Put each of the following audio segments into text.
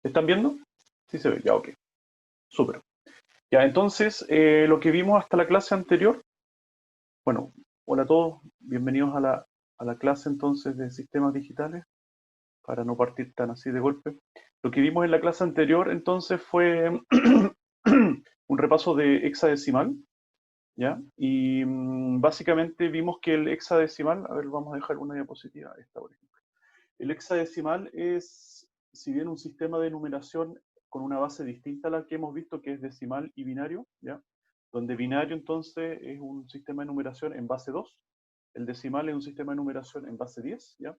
¿Están viendo? Sí se ve, ya, ok. Súper. Ya, entonces, lo que vimos hasta la clase anterior, bueno, hola a todos, bienvenidos a la clase entonces de sistemas digitales, para no partir tan así de golpe. Lo que vimos en la clase anterior entonces fue un repaso de hexadecimal, ¿ya? Y básicamente vimos que el hexadecimal, a ver, vamos a dejar una diapositiva, esta por ejemplo. El hexadecimal es, si bien un sistema de numeración con una base distinta a la que hemos visto, que es decimal y binario, ¿ya? Donde binario entonces es un sistema de numeración en base 2, el decimal es un sistema de numeración en base 10, ¿ya?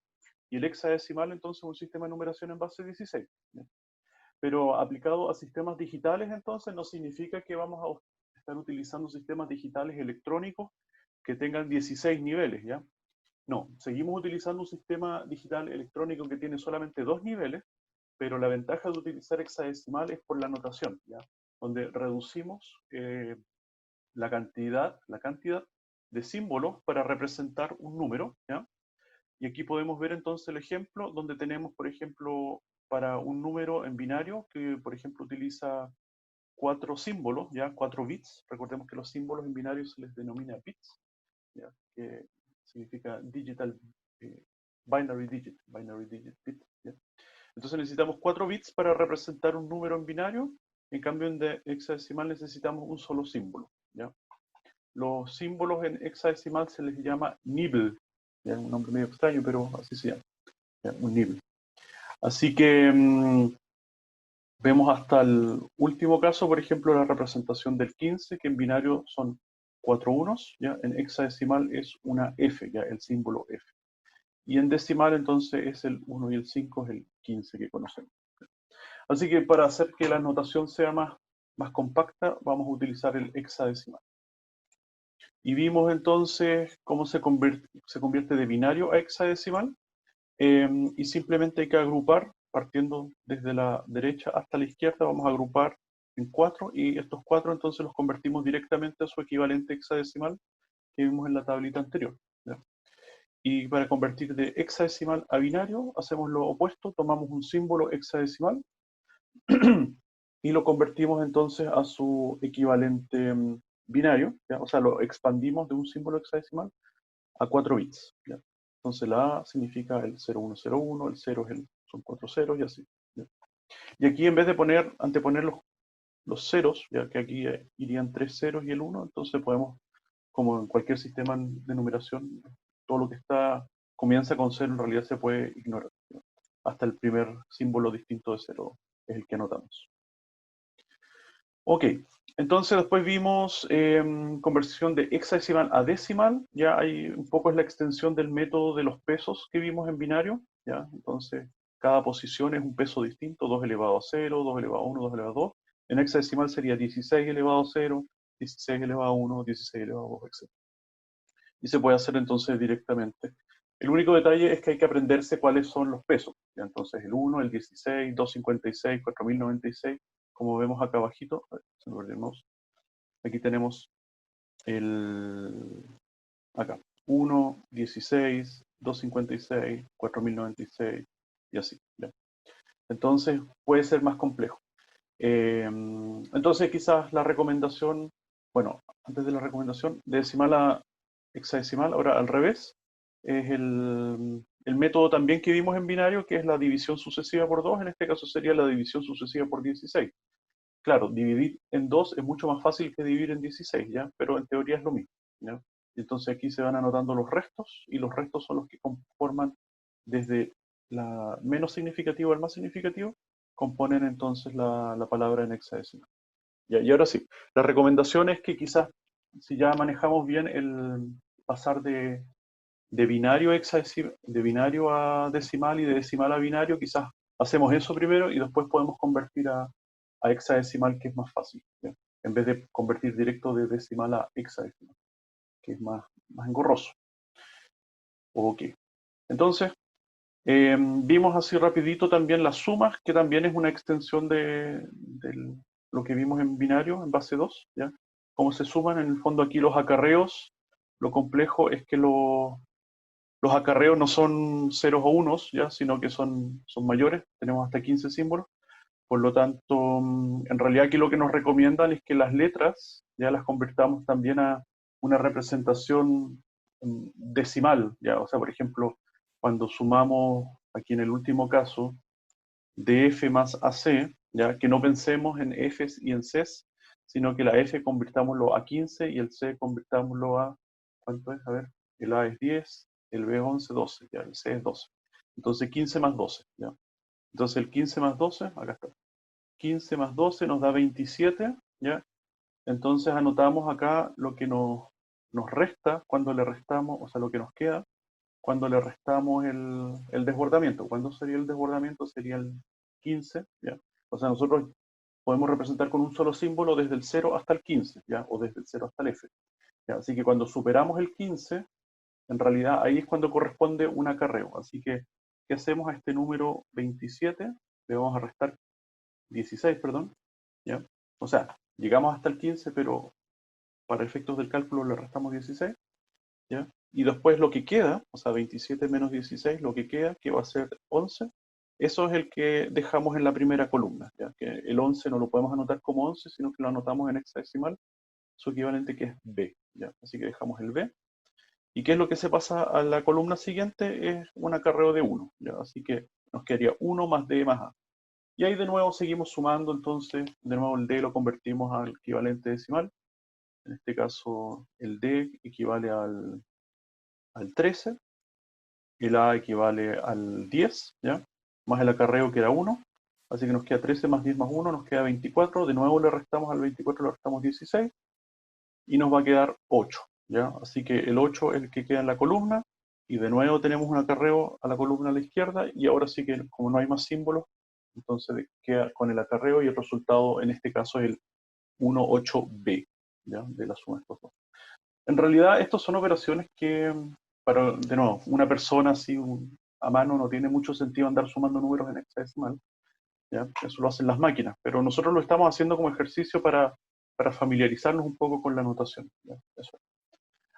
Y el hexadecimal entonces es un sistema de numeración en base 16, ¿ya? Pero aplicado a sistemas digitales entonces no significa que vamos a estar utilizando sistemas digitales electrónicos que tengan 16 niveles, ¿ya? No, seguimos utilizando un sistema digital electrónico que tiene solamente 2 niveles, pero la ventaja de utilizar hexadecimal es por la notación, ¿ya? Donde reducimos la cantidad de símbolos para representar un número, ¿ya? Y aquí podemos ver entonces el ejemplo donde tenemos, por ejemplo, para un número en binario que, por ejemplo, utiliza 4 símbolos, ¿ya? 4 bits. Recordemos que los símbolos en binario se les denomina bits, ¿ya? Que significa digital, eh, binary digit bit, ¿ya? Entonces necesitamos 4 bits para representar un número en binario. En cambio, en hexadecimal necesitamos un solo símbolo, ¿ya? Los símbolos en hexadecimal se les llama nibble, ¿ya? Un nombre medio extraño, pero así se llama, ¿ya? Un nibble. Así que vemos hasta el último caso, por ejemplo, la representación del 15, que en binario son 4 unos, ¿ya? En hexadecimal es una F, ¿ya? El símbolo F. Y en decimal entonces es el 1 y el 5 es el 15 que conocemos. Así que para hacer que la notación sea más compacta, vamos a utilizar el hexadecimal. Y vimos entonces cómo se convierte de binario a hexadecimal. Y simplemente hay que agrupar, partiendo desde la derecha hasta la izquierda, vamos a agrupar en 4, y estos 4 entonces los convertimos directamente a su equivalente hexadecimal que vimos en la tablita anterior, ¿ya? Y para convertir de hexadecimal a binario, hacemos lo opuesto, tomamos un símbolo hexadecimal y lo convertimos entonces a su equivalente binario, ¿ya? O sea, lo expandimos de un símbolo hexadecimal a 4 bits, ¿ya? Entonces la A significa el 0101, el 0 son 4 ceros y así, ¿ya? Y aquí en vez de anteponer los ceros, ya que aquí irían 3 ceros y el 1, entonces podemos, como en cualquier sistema de numeración, todo lo que comienza con 0 en realidad se puede ignorar, ¿ya? Hasta el primer símbolo distinto de 0 es el que anotamos. Ok, entonces después vimos conversión de hexadecimal a decimal, ya hay un poco es la extensión del método de los pesos que vimos en binario, ya, entonces cada posición es un peso distinto, 2 elevado a 0, 2 elevado a 1, 2 elevado a 2, en hexadecimal sería 16 elevado a 0, 16 elevado a 1, 16 elevado a 2, etc. Y se puede hacer entonces directamente. El único detalle es que hay que aprenderse cuáles son los pesos, ya, entonces el 1, el 16, 256, 4096, como vemos acá abajito, a ver, se me olvidó el mouse. Aquí tenemos acá, 1, 16, 256, 4096 y así, ¿ya? Entonces puede ser más complejo. Entonces quizás la recomendación, bueno, antes de la recomendación, de decimal a hexadecimal, ahora al revés, es el método también que vimos en binario, que es la división sucesiva por 2, en este caso sería la división sucesiva por 16. Claro, dividir en 2 es mucho más fácil que dividir en 16, ¿ya? Pero en teoría es lo mismo, ¿ya? Entonces aquí se van anotando los restos, y los restos son los que conforman desde la menos significativa al más significativo, componen entonces la palabra en hexadecimal. ¿Ya? Y ahora sí, la recomendación es que quizás, si ya manejamos bien el pasar de binario de binario a decimal y de decimal a binario, quizás hacemos eso primero y después podemos convertir a hexadecimal, que es más fácil, ¿ya? En vez de convertir directo de decimal a hexadecimal, que es más engorroso. Ok. Entonces, vimos así rapidito también las sumas, que también es una extensión de lo que vimos en binario, en base 2, ¿ya? Cómo se suman, en el fondo aquí los acarreos, lo complejo es que los acarreos no son ceros o unos, ¿ya? Sino que son mayores, tenemos hasta 15 símbolos. Por lo tanto, en realidad aquí lo que nos recomiendan es que las letras ya las convirtamos también a una representación decimal, ya. O sea, por ejemplo, cuando sumamos aquí en el último caso DF más AC, ya que no pensemos en Fs y en Cs, sino que la F convirtámoslo a 15 y el C convirtámoslo a, ¿cuánto es? A ver, el A es 10, el B es 11, 12, ya, el C es 12. Entonces 15 más 12, ya. Entonces el 15 más 12, acá está. 15 más 12 nos da 27, ¿ya? Entonces anotamos acá lo que nos resta cuando le restamos, o sea, lo que nos queda cuando le restamos el desbordamiento. ¿Cuándo sería el desbordamiento? Sería el 15, ¿ya? O sea, nosotros podemos representar con un solo símbolo desde el 0 hasta el 15, ¿ya? O desde el 0 hasta el F, ¿ya? Así que cuando superamos el 15, en realidad ahí es cuando corresponde un acarreo. Así que, ¿qué hacemos a este número 27? Le vamos a restar 16, perdón, ¿ya? O sea, llegamos hasta el 15, pero para efectos del cálculo le restamos 16, ¿ya? Y después lo que queda, o sea, 27 menos 16, lo que queda, que va a ser 11, eso es el que dejamos en la primera columna, ¿ya? Que el 11 no lo podemos anotar como 11, sino que lo anotamos en hexadecimal, su equivalente que es B, ¿ya? Así que dejamos el B. ¿Y qué es lo que se pasa a la columna siguiente? Es un acarreo de 1, ¿ya? Así que nos quedaría 1 más D más A. Y ahí de nuevo seguimos sumando, entonces, de nuevo el D lo convertimos al equivalente decimal. En este caso, el D equivale al 13, el A equivale al 10, ¿ya? Más el acarreo que era 1. Así que nos queda 13 más 10 más 1, nos queda 24. De nuevo le restamos al 24, le restamos 16. Y nos va a quedar 8, ¿ya? Así que el 8 es el que queda en la columna. Y de nuevo tenemos un acarreo a la columna a la izquierda. Y ahora sí que, como no hay más símbolos, entonces queda con el acarreo y el resultado en este caso es el 18b, ¿ya? De la suma de estos dos. En realidad, estas son operaciones que, para, de nuevo, una persona así a mano no tiene mucho sentido andar sumando números en hexadecimal, ¿ya? Eso lo hacen las máquinas, pero nosotros lo estamos haciendo como ejercicio para familiarizarnos un poco con la notación, ¿ya? Eso.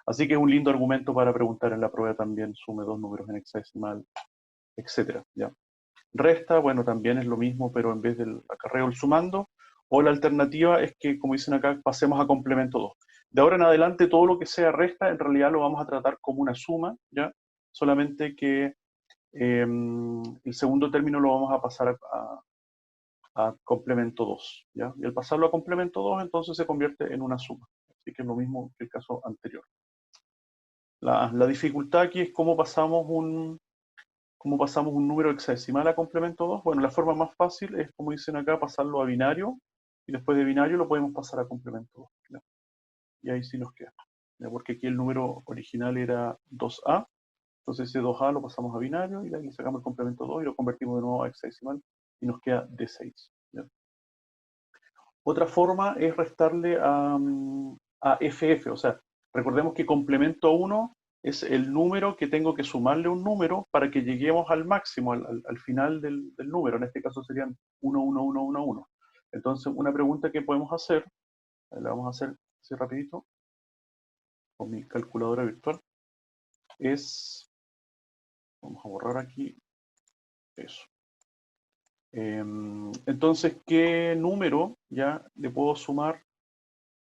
Así que es un lindo argumento para preguntar en la prueba también, sume dos números en hexadecimal, etcétera, ¿ya? Resta, bueno, también es lo mismo, pero en vez del acarreo, el sumando. O la alternativa es que, como dicen acá, pasemos a complemento 2. De ahora en adelante, todo lo que sea resta, en realidad lo vamos a tratar como una suma, ¿ya? Solamente que el segundo término lo vamos a pasar a complemento 2, ¿ya? Y al pasarlo a complemento 2, entonces se convierte en una suma. Así que es lo mismo que el caso anterior. La dificultad aquí es ¿cómo pasamos un número hexadecimal a complemento 2? Bueno, la forma más fácil es, como dicen acá, pasarlo a binario, y después de binario lo podemos pasar a complemento 2, ¿ya? Y ahí sí nos queda, ¿ya? Porque aquí el número original era 2a, entonces ese 2a lo pasamos a binario, y de ahí sacamos el complemento 2 y lo convertimos de nuevo a hexadecimal, y nos queda D6, ¿ya? Otra forma es restarle a FF, o sea, recordemos que complemento 1 es el número que tengo que sumarle un número para que lleguemos al máximo, al final del número. En este caso serían 1, 1, 1, 1, 1. Entonces, una pregunta que podemos hacer, la vamos a hacer así rapidito, con mi calculadora virtual, es, vamos a borrar aquí eso. Entonces, ¿qué número ya le puedo sumar?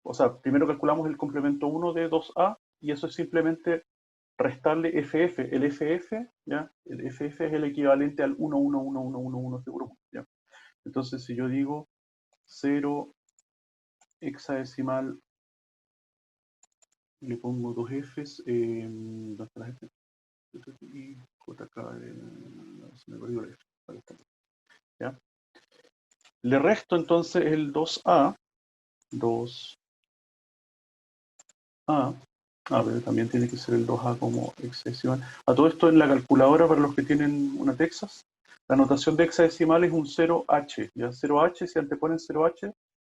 O sea, primero calculamos el complemento 1 de 2a y eso es simplemente restarle FF. El FF, ¿ya? El FF es el equivalente al 1, 1, 1, 1, 1, 1 seguro, ¿ya? Entonces, si yo digo 0 hexadecimal, le pongo dos Fs, ¿dónde está la F? Y JK, se me perdió la F. Ahí está, ¿ya? Le resto entonces el 2a, 2a, pero también tiene que ser el 2A como hexadecimal. A todo esto en la calculadora, para los que tienen una Texas, la notación de hexadecimal es un 0H. ¿Ya? 0H, si anteponen 0H,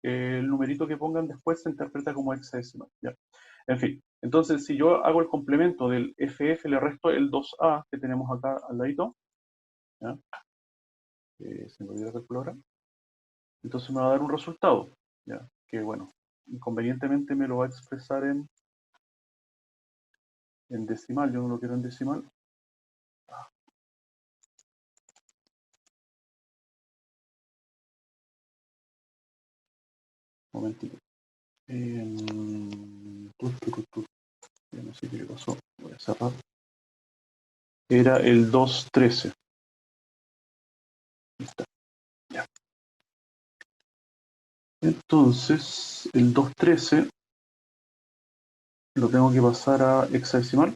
el numerito que pongan después se interpreta como hexadecimal. ¿Ya? En fin, entonces si yo hago el complemento del FF, le resto el 2A que tenemos acá al ladito. ¿Ya? Se me olvidó la calculadora. Entonces me va a dar un resultado. ¿Ya? Que bueno, inconvenientemente me lo va a expresar en decimal. Yo no lo quiero en decimal. momentito. Ya no sé qué le pasó, voy a cerrar. Era el 2.13. Ahí está. Ya. Entonces, el 2.13 lo tengo que pasar a hexadecimal.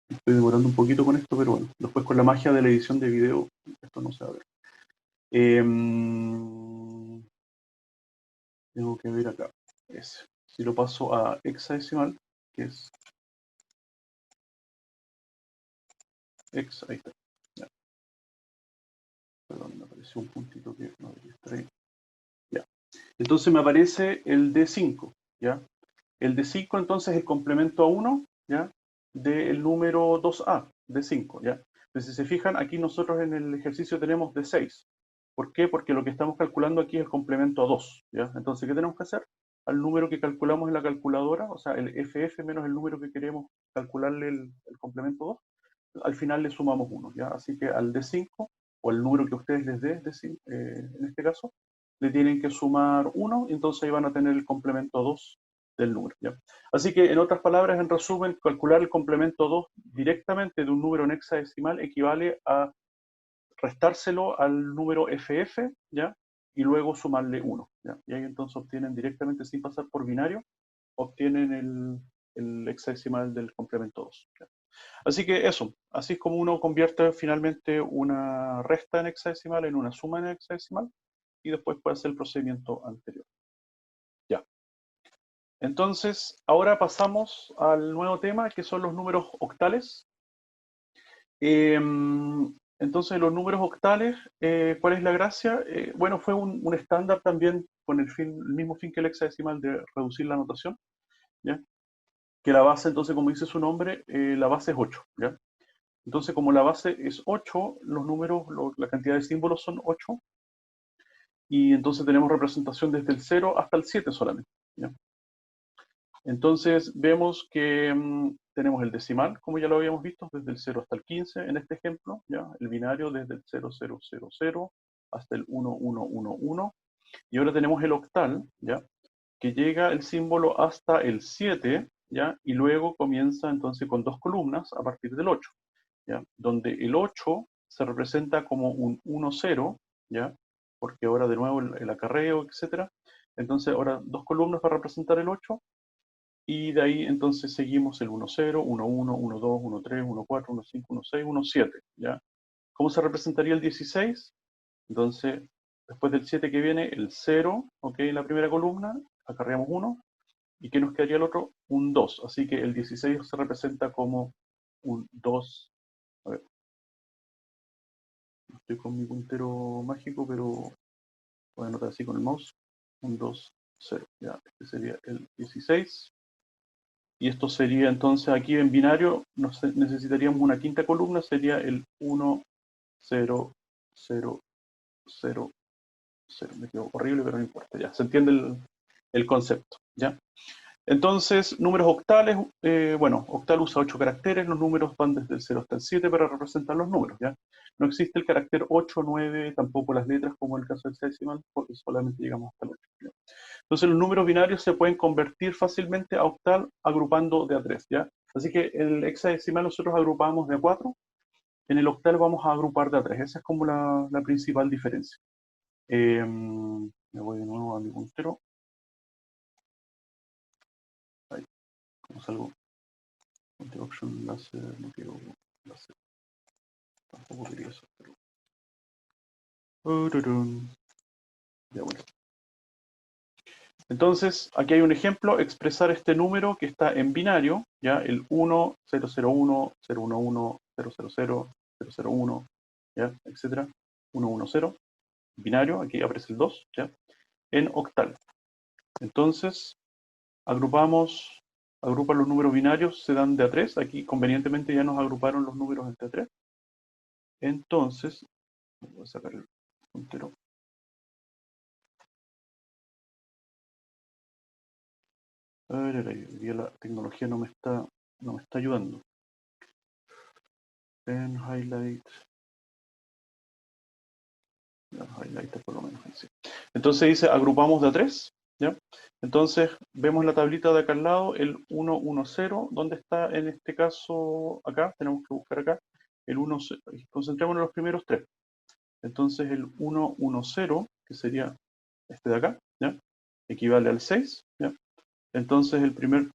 Estoy demorando un poquito con esto, pero bueno, después con la magia de la edición de video, esto no se va a ver. Tengo que ver acá. Ese. Si lo paso a hexadecimal, que es ahí está. Ya. Perdón, me apareció un puntito que no debería estar ahí. Ya. Entonces me aparece el D5, ¿ya? El D5 entonces es el complemento a 1, ¿ya? Del número 2A, D5, ¿ya? Entonces, si se fijan, aquí nosotros en el ejercicio tenemos D6. ¿Por qué? Porque lo que estamos calculando aquí es el complemento a 2, ¿ya? Entonces, ¿qué tenemos que hacer? Al número que calculamos en la calculadora, o sea, el FF menos el número que queremos calcularle el complemento 2, al final le sumamos 1, ¿ya? Así que al D5, o el número que ustedes les dé, en este caso, le tienen que sumar 1, y entonces ahí van a tener el complemento 2 del número, ¿ya? Así que, en otras palabras, en resumen, calcular el complemento 2 directamente de un número en hexadecimal equivale a restárselo al número FF, ¿ya? Y luego sumarle 1, ¿ya? Y ahí entonces obtienen directamente, sin pasar por binario, obtienen el hexadecimal del complemento 2, ¿ya? Así que eso, así es como uno convierte finalmente una resta en hexadecimal en una suma en hexadecimal, y después puede hacer el procedimiento anterior. Ya. Entonces, ahora pasamos al nuevo tema, que son los números octales. Entonces, los números octales, ¿cuál es la gracia? Bueno, fue un estándar también con el mismo fin que el hexadecimal de reducir la notación, ¿ya? Que la base, entonces, como dice su nombre, la base es 8, ¿ya? Entonces, como la base es 8, los números, la cantidad de símbolos son 8, y entonces tenemos representación desde el 0 hasta el 7 solamente, ¿ya? Entonces vemos que tenemos el decimal, como ya lo habíamos visto, desde el 0 hasta el 15 en este ejemplo, ¿ya? El binario desde el 0000 hasta el 1111, y ahora tenemos el octal, ¿ya? Que llega el símbolo hasta el 7, ¿ya? Y luego comienza entonces con dos columnas a partir del 8, ¿ya? Donde el 8 se representa como un 1-0, ¿ya? Porque ahora de nuevo el acarreo, etcétera. Entonces ahora dos columnas para representar el 8, y de ahí entonces seguimos el 1-0, 1-1, 1-2, 1-3, 1-4, 1-5, 1-6, 1-7, ¿ya? ¿Cómo se representaría el 16? Entonces, después del 7 que viene, el 0, ¿ok? En la primera columna, acarreamos 1, ¿y qué nos quedaría el otro? Un 2, así que el 16 se representa como un 2, a ver, no estoy con mi puntero mágico, pero voy a anotar así con el mouse, un 2, 0, ya, este sería el 16. Y esto sería entonces aquí en binario, necesitaríamos una quinta columna, sería el 1, 0, 0, 0, 0. Me quedo horrible, pero no importa, ya. Se entiende el concepto, ¿ya? Entonces, números octales, bueno, octal usa 8 caracteres, los números van desde el 0 hasta el 7 para representar los números, ¿ya? No existe el carácter 8, 9, tampoco las letras, como en el caso del hexadecimal, porque solamente llegamos hasta el 8, ¿ya? Entonces los números binarios se pueden convertir fácilmente a octal agrupando de a 3, ¿ya? Así que en el hexadecimal nosotros agrupamos de a 4, en el octal vamos a agrupar de a 3. Esa es como la principal diferencia. Me voy de nuevo a mi puntero. Ahí, como salgo. Option, láser, no quiero láser. Tampoco quería eso, pero... Ya, bueno. Entonces, aquí hay un ejemplo, expresar este número que está en binario, ya, el 1, 001, 011, 000, 001, ya, etcétera, 110, binario, aquí aparece el 2, ya, en octal. Entonces, agrupan los números binarios, se dan de a 3, aquí convenientemente ya nos agruparon los números entre 3. Entonces, voy a sacar el puntero. Hoy día la tecnología no me está ayudando. En highlight. Highlighter por lo menos. Sí. Entonces dice agrupamos de a 3, ¿ya? Entonces, vemos la tablita de acá al lado, el 110, ¿dónde está en este caso? Acá, tenemos que buscar acá, el 1, concentrémonos en los primeros tres. Entonces, el 110, que sería este de acá, ¿ya? Equivale al 6, ¿ya? Entonces, el primer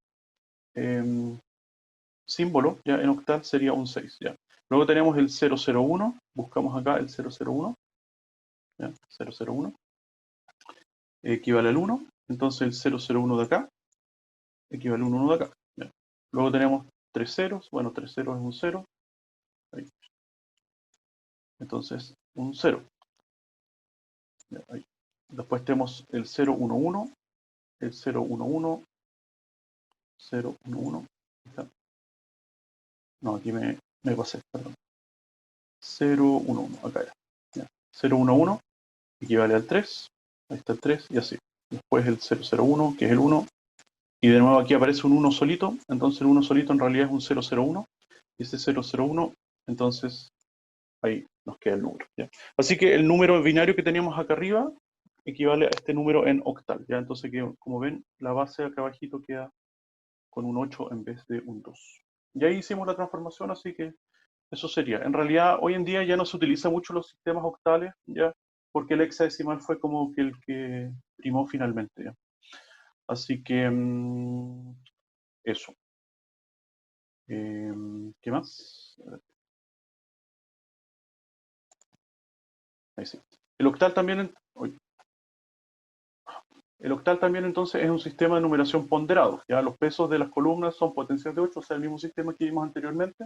símbolo, ¿ya? En octal sería un 6, ¿ya? Luego tenemos el 001, buscamos acá el 001, ¿ya? 001, equivale al 1, entonces el 001 de acá equivale a un 1 de acá. ¿Ya? Luego tenemos tres ceros, bueno, tres ceros es un 0, ahí. Entonces un 0. ¿Ya? Ahí. Después tenemos el 011, el 011, 011, no, aquí me pasé, perdón. 011, acá ya. 011 equivale al 3, ahí está el 3 y así. Después el 001, que es el 1, y de nuevo aquí aparece un 1 solito, entonces el 1 solito en realidad es un 001, y ese 001, entonces ahí nos queda el número, ¿ya? Así que el número binario que teníamos acá arriba equivale a este número en octal, ¿ya? Entonces, como ven, la base acá abajito queda con un 8 en vez de un 2. Y ahí hicimos la transformación, así que eso sería. En realidad, hoy en día ya no se utiliza mucho los sistemas octales, ¿ya? Porque el hexadecimal fue como que el que primó finalmente, ¿ya? Así que eso. ¿Qué más? Ahí sí. El octal también, el octal también entonces es un sistema de numeración ponderado. Ya los pesos de las columnas son potencias de 8, o sea, el mismo sistema que vimos anteriormente,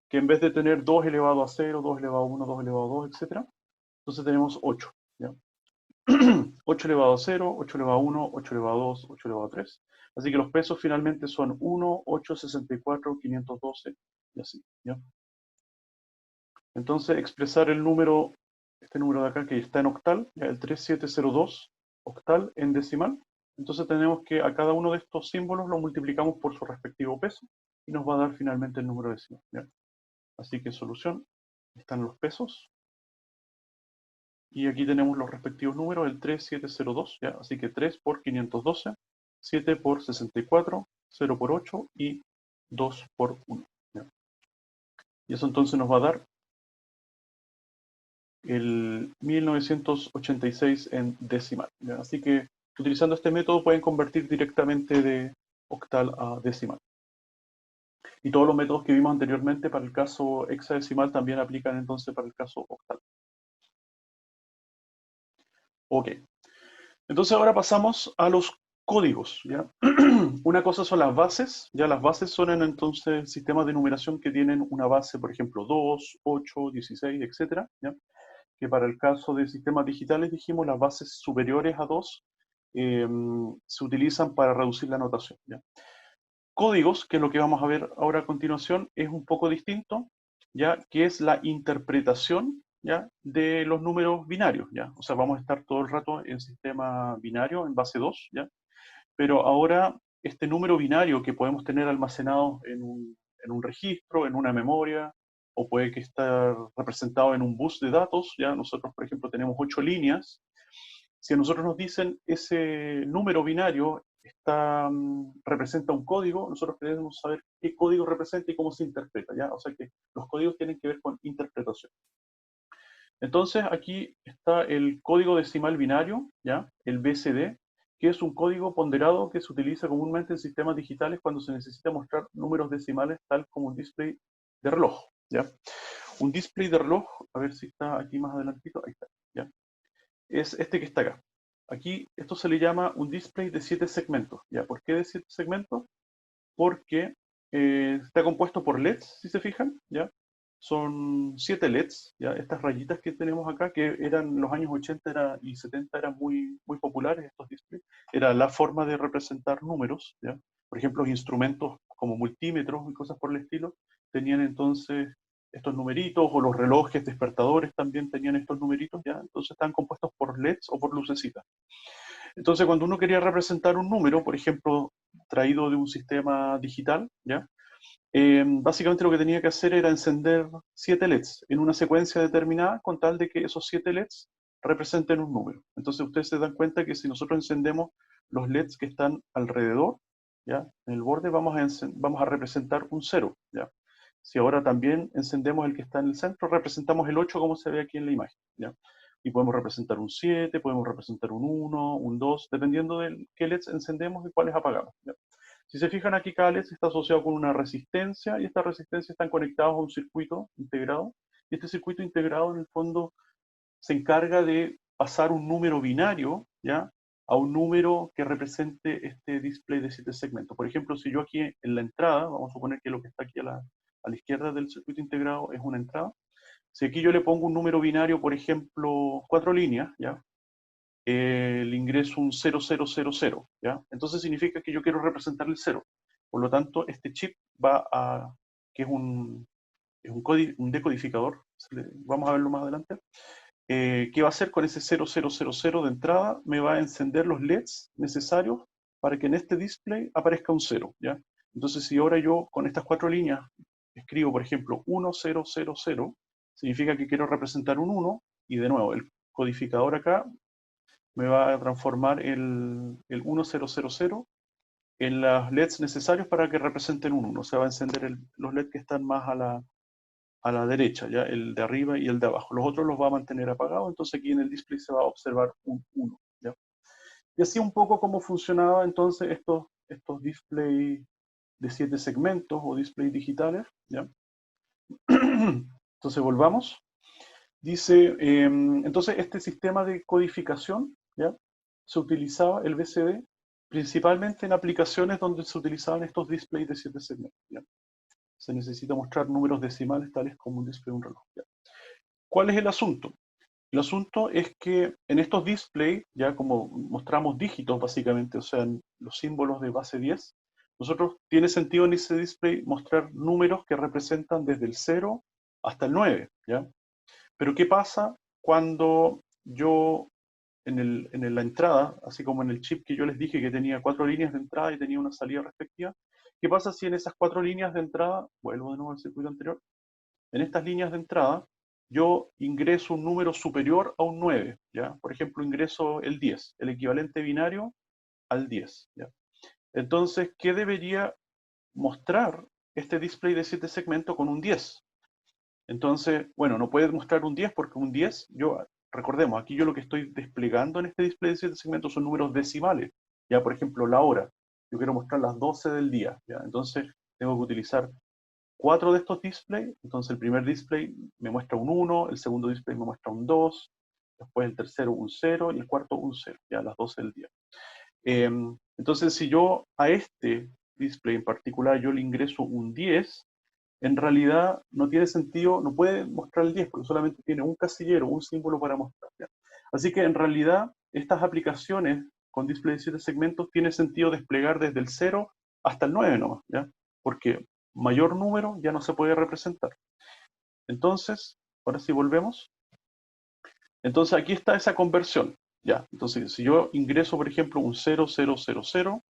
que en vez de tener 2 elevado a 0, 2 elevado a 1, 2 elevado a 2, etc., entonces tenemos 8. ¿Ya? 8 elevado a 0, 8 elevado a 1, 8 elevado a 2, 8 elevado a 3. Así que los pesos finalmente son 1, 8, 64, 512 y así. ¿Ya? Entonces expresar el número, este número de acá que está en octal, ya el 3702 octal en decimal, entonces tenemos que a cada uno de estos símbolos lo multiplicamos por su respectivo peso y nos va a dar finalmente el número decimal. ¿Ya? Así que solución, están los pesos y aquí tenemos los respectivos números, el 3702, ¿ya? Así que 3 por 512, 7 por 64, 0 por 8 y 2 por 1. ¿Ya? Y eso entonces nos va a dar el 1986 en decimal, ¿ya? Así que utilizando este método pueden convertir directamente de octal a decimal. Y todos los métodos que vimos anteriormente para el caso hexadecimal también aplican entonces para el caso octal. Ok, entonces ahora pasamos a los códigos, ¿ya? Una cosa son las bases, ya las bases son entonces sistemas de numeración que tienen una base, por ejemplo, 2, 8, 16, etcétera, ¿ya? Que para el caso de sistemas digitales dijimos las bases superiores a 2 se utilizan para reducir la notación, ¿ya? Códigos, que es lo que vamos a ver ahora a continuación, es un poco distinto, ¿ya? Que es la interpretación, ¿ya? De los números binarios, ¿ya? O sea, vamos a estar todo el rato en sistema binario, en base 2, ¿ya? Pero ahora este número binario que podemos tener almacenado en un registro, en una memoria, o puede que esté representado en un bus de datos, ¿ya? Nosotros, por ejemplo, tenemos 8 líneas. Si a nosotros nos dicen ese número binario representa un código, nosotros queremos saber qué código representa y cómo se interpreta, ¿ya? O sea que los códigos tienen que ver con interpretación. Entonces aquí está el código decimal binario, ¿ya? El BCD, que es un código ponderado que se utiliza comúnmente en sistemas digitales cuando se necesita mostrar números decimales tal como un display de reloj, ¿ya? Un display de reloj, a ver si está aquí más adelantito, ahí está, ¿ya? Es este que está acá. Aquí esto se le llama un display de 7 segmentos, ¿ya? ¿Por qué de 7 segmentos? Porque está compuesto por LEDs, si se fijan, ¿ya? Son 7 LEDs, ¿ya? Estas rayitas que tenemos acá, que eran los años 80 y 70 eran muy, muy populares estos displays, era la forma de representar números, ¿ya? Por ejemplo, los instrumentos como multímetros y cosas por el estilo, tenían entonces estos numeritos, o los relojes despertadores también tenían estos numeritos, ¿ya? Entonces estaban compuestos por LEDs o por lucecitas. Entonces, cuando uno quería representar un número, por ejemplo, traído de un sistema digital, ¿ya? Básicamente lo que tenía que hacer era encender 7 LEDs en una secuencia determinada con tal de que esos 7 LEDs representen un número. Entonces ustedes se dan cuenta que si nosotros encendemos los LEDs que están alrededor, ¿ya? En el borde vamos a representar un 0, ¿ya? Si ahora también encendemos el que está en el centro, representamos el 8 como se ve aquí en la imagen, ¿ya? Y podemos representar un 7, podemos representar un 1, un 2, dependiendo de qué LEDs encendemos y cuáles apagamos, ¿ya? Si se fijan aquí, cada LED está asociado con una resistencia y estas resistencias están conectadas a un circuito integrado. Y este circuito integrado en el fondo se encarga de pasar un número binario, ¿ya?, a un número que represente este display de 7 segmentos. Por ejemplo, si yo aquí en la entrada, vamos a suponer que lo que está aquí a la izquierda del circuito integrado es una entrada. Si aquí yo le pongo un número binario, por ejemplo, 4 líneas, ¿ya?, le ingreso un 0000, ¿ya? Entonces significa que yo quiero representar el 0. Por lo tanto, este chip va a, que es un decodificador, vamos a verlo más adelante, ¿qué va a hacer con ese 0000 de entrada? Me va a encender los LEDs necesarios para que en este display aparezca un 0, ¿ya? Entonces, si ahora yo con estas 4 líneas escribo, por ejemplo, 1000, significa que quiero representar un 1, y de nuevo, el codificador acá me va a transformar el 1000 en las LEDs necesarios para que representen un 1. O sea, va a encender los LEDs que están más a la derecha, ¿ya? El de arriba y el de abajo. Los otros los va a mantener apagados, entonces aquí en el display se va a observar un 1, ¿ya? Y así un poco cómo funcionaba entonces estos displays de 7 segmentos o displays digitales, ¿ya? Entonces volvamos. Dice, entonces este sistema de codificación, ¿ya?, se utilizaba el BCD principalmente en aplicaciones donde se utilizaban estos displays de 7 segmentos, ¿ya? Se necesita mostrar números decimales tales como un display de un reloj, ¿ya? ¿Cuál es el asunto? El asunto es que en estos displays, ya como mostramos dígitos básicamente, o sea, los símbolos de base 10, nosotros tiene sentido en ese display mostrar números que representan desde el 0 hasta el 9, ¿ya? Pero ¿qué pasa cuando yo la entrada, así como en el chip que yo les dije que tenía 4 líneas de entrada y tenía una salida respectiva? ¿Qué pasa si en esas 4 líneas de entrada, vuelvo de nuevo al circuito anterior, en estas líneas de entrada yo ingreso un número superior a un 9, ¿ya? Por ejemplo, ingreso el 10, el equivalente binario al 10, ¿ya? Entonces, ¿qué debería mostrar este display de 7 segmentos con un 10? Entonces, bueno, no puede mostrar un 10 porque un 10, recordemos, aquí yo lo que estoy desplegando en este display de 7 segmentos son números decimales. Ya, por ejemplo, la hora. Yo quiero mostrar las 12 del día, ¿ya? Entonces, tengo que utilizar 4 de estos displays. Entonces, el primer display me muestra un 1, el segundo display me muestra un 2, después el tercero un 0 y el cuarto un 0, ya, las 12 del día. Entonces, si yo a este display en particular yo le ingreso un 10, en realidad no tiene sentido, no puede mostrar el 10 porque solamente tiene un casillero, un símbolo para mostrar, ¿ya? Así que en realidad estas aplicaciones con display de 7 segmentos tiene sentido desplegar desde el 0 hasta el 9 nomás, ¿ya? Porque mayor número ya no se puede representar. Entonces, ahora sí volvemos. Entonces aquí está esa conversión, ¿ya? Entonces si yo ingreso, por ejemplo, un 0000,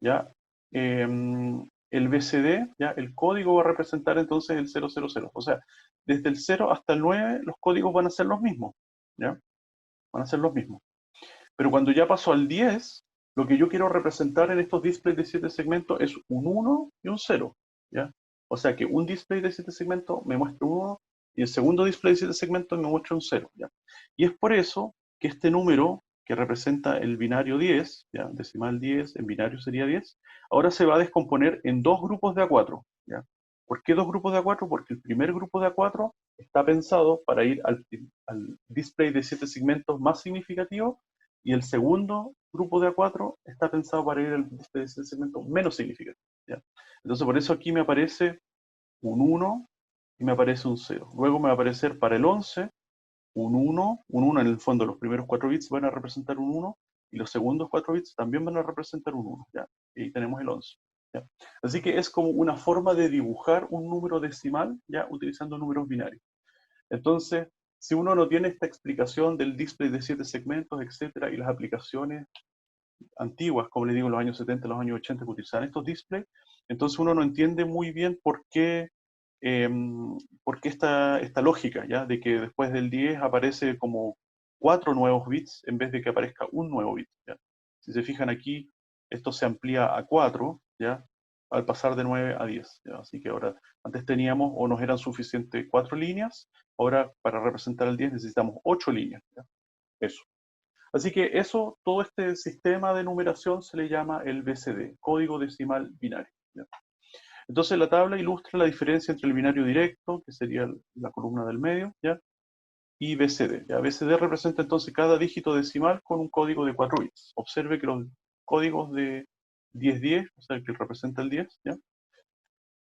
¿ya? El BCD, ¿ya?, el código va a representar entonces el 000. O sea, desde el 0 hasta el 9 los códigos van a ser los mismos, ¿ya? Van a ser los mismos. Pero cuando ya paso al 10, lo que yo quiero representar en estos displays de 7 segmentos es un 1 y un 0, ¿ya? O sea que un display de 7 segmentos me muestra un 1 y el segundo display de 7 segmentos me muestra un 0, ¿ya? Y es por eso que este número que representa el binario 10, ¿ya?, decimal 10, en binario sería 10, ahora se va a descomponer en dos grupos de A4, ¿ya? ¿Por qué dos grupos de A4? Porque el primer grupo de A4 está pensado para ir al display de 7 segmentos más significativo, y el segundo grupo de A4 está pensado para ir al display de 7 segmentos menos significativo, ¿ya? Entonces por eso aquí me aparece un 1 y me aparece un 0. Luego me va a aparecer para el 11 un 1 en el fondo, los primeros 4 bits van a representar un 1 y los segundos 4 bits también van a representar un 1, ¿ya? Y ahí tenemos el 11, ¿ya? Así que es como una forma de dibujar un número decimal, ya, utilizando números binarios. Entonces, si uno no tiene esta explicación del display de 7 segmentos, etcétera, y las aplicaciones antiguas, como le digo, los años 70, los años 80, que utilizaban estos displays, entonces uno no entiende muy bien por qué esta lógica, ¿ya?, de que después del 10 aparece como 4 nuevos bits en vez de que aparezca un nuevo bit, ¿ya? Si se fijan aquí, esto se amplía a 4, ¿ya? Al pasar de 9 a 10, ¿ya? Así que ahora, antes teníamos o nos eran suficientes 4 líneas, ahora para representar el 10 necesitamos 8 líneas, ¿ya? Eso. Así que eso, todo este sistema de numeración se le llama el BCD, código decimal binario, ¿ya? Entonces la tabla ilustra la diferencia entre el binario directo, que sería la columna del medio, ¿ya? Y BCD. ¿Ya? BCD representa entonces cada dígito decimal con un código de 4 bits. Observe que los códigos de 1010, o sea, el que representa el 10, ¿ya?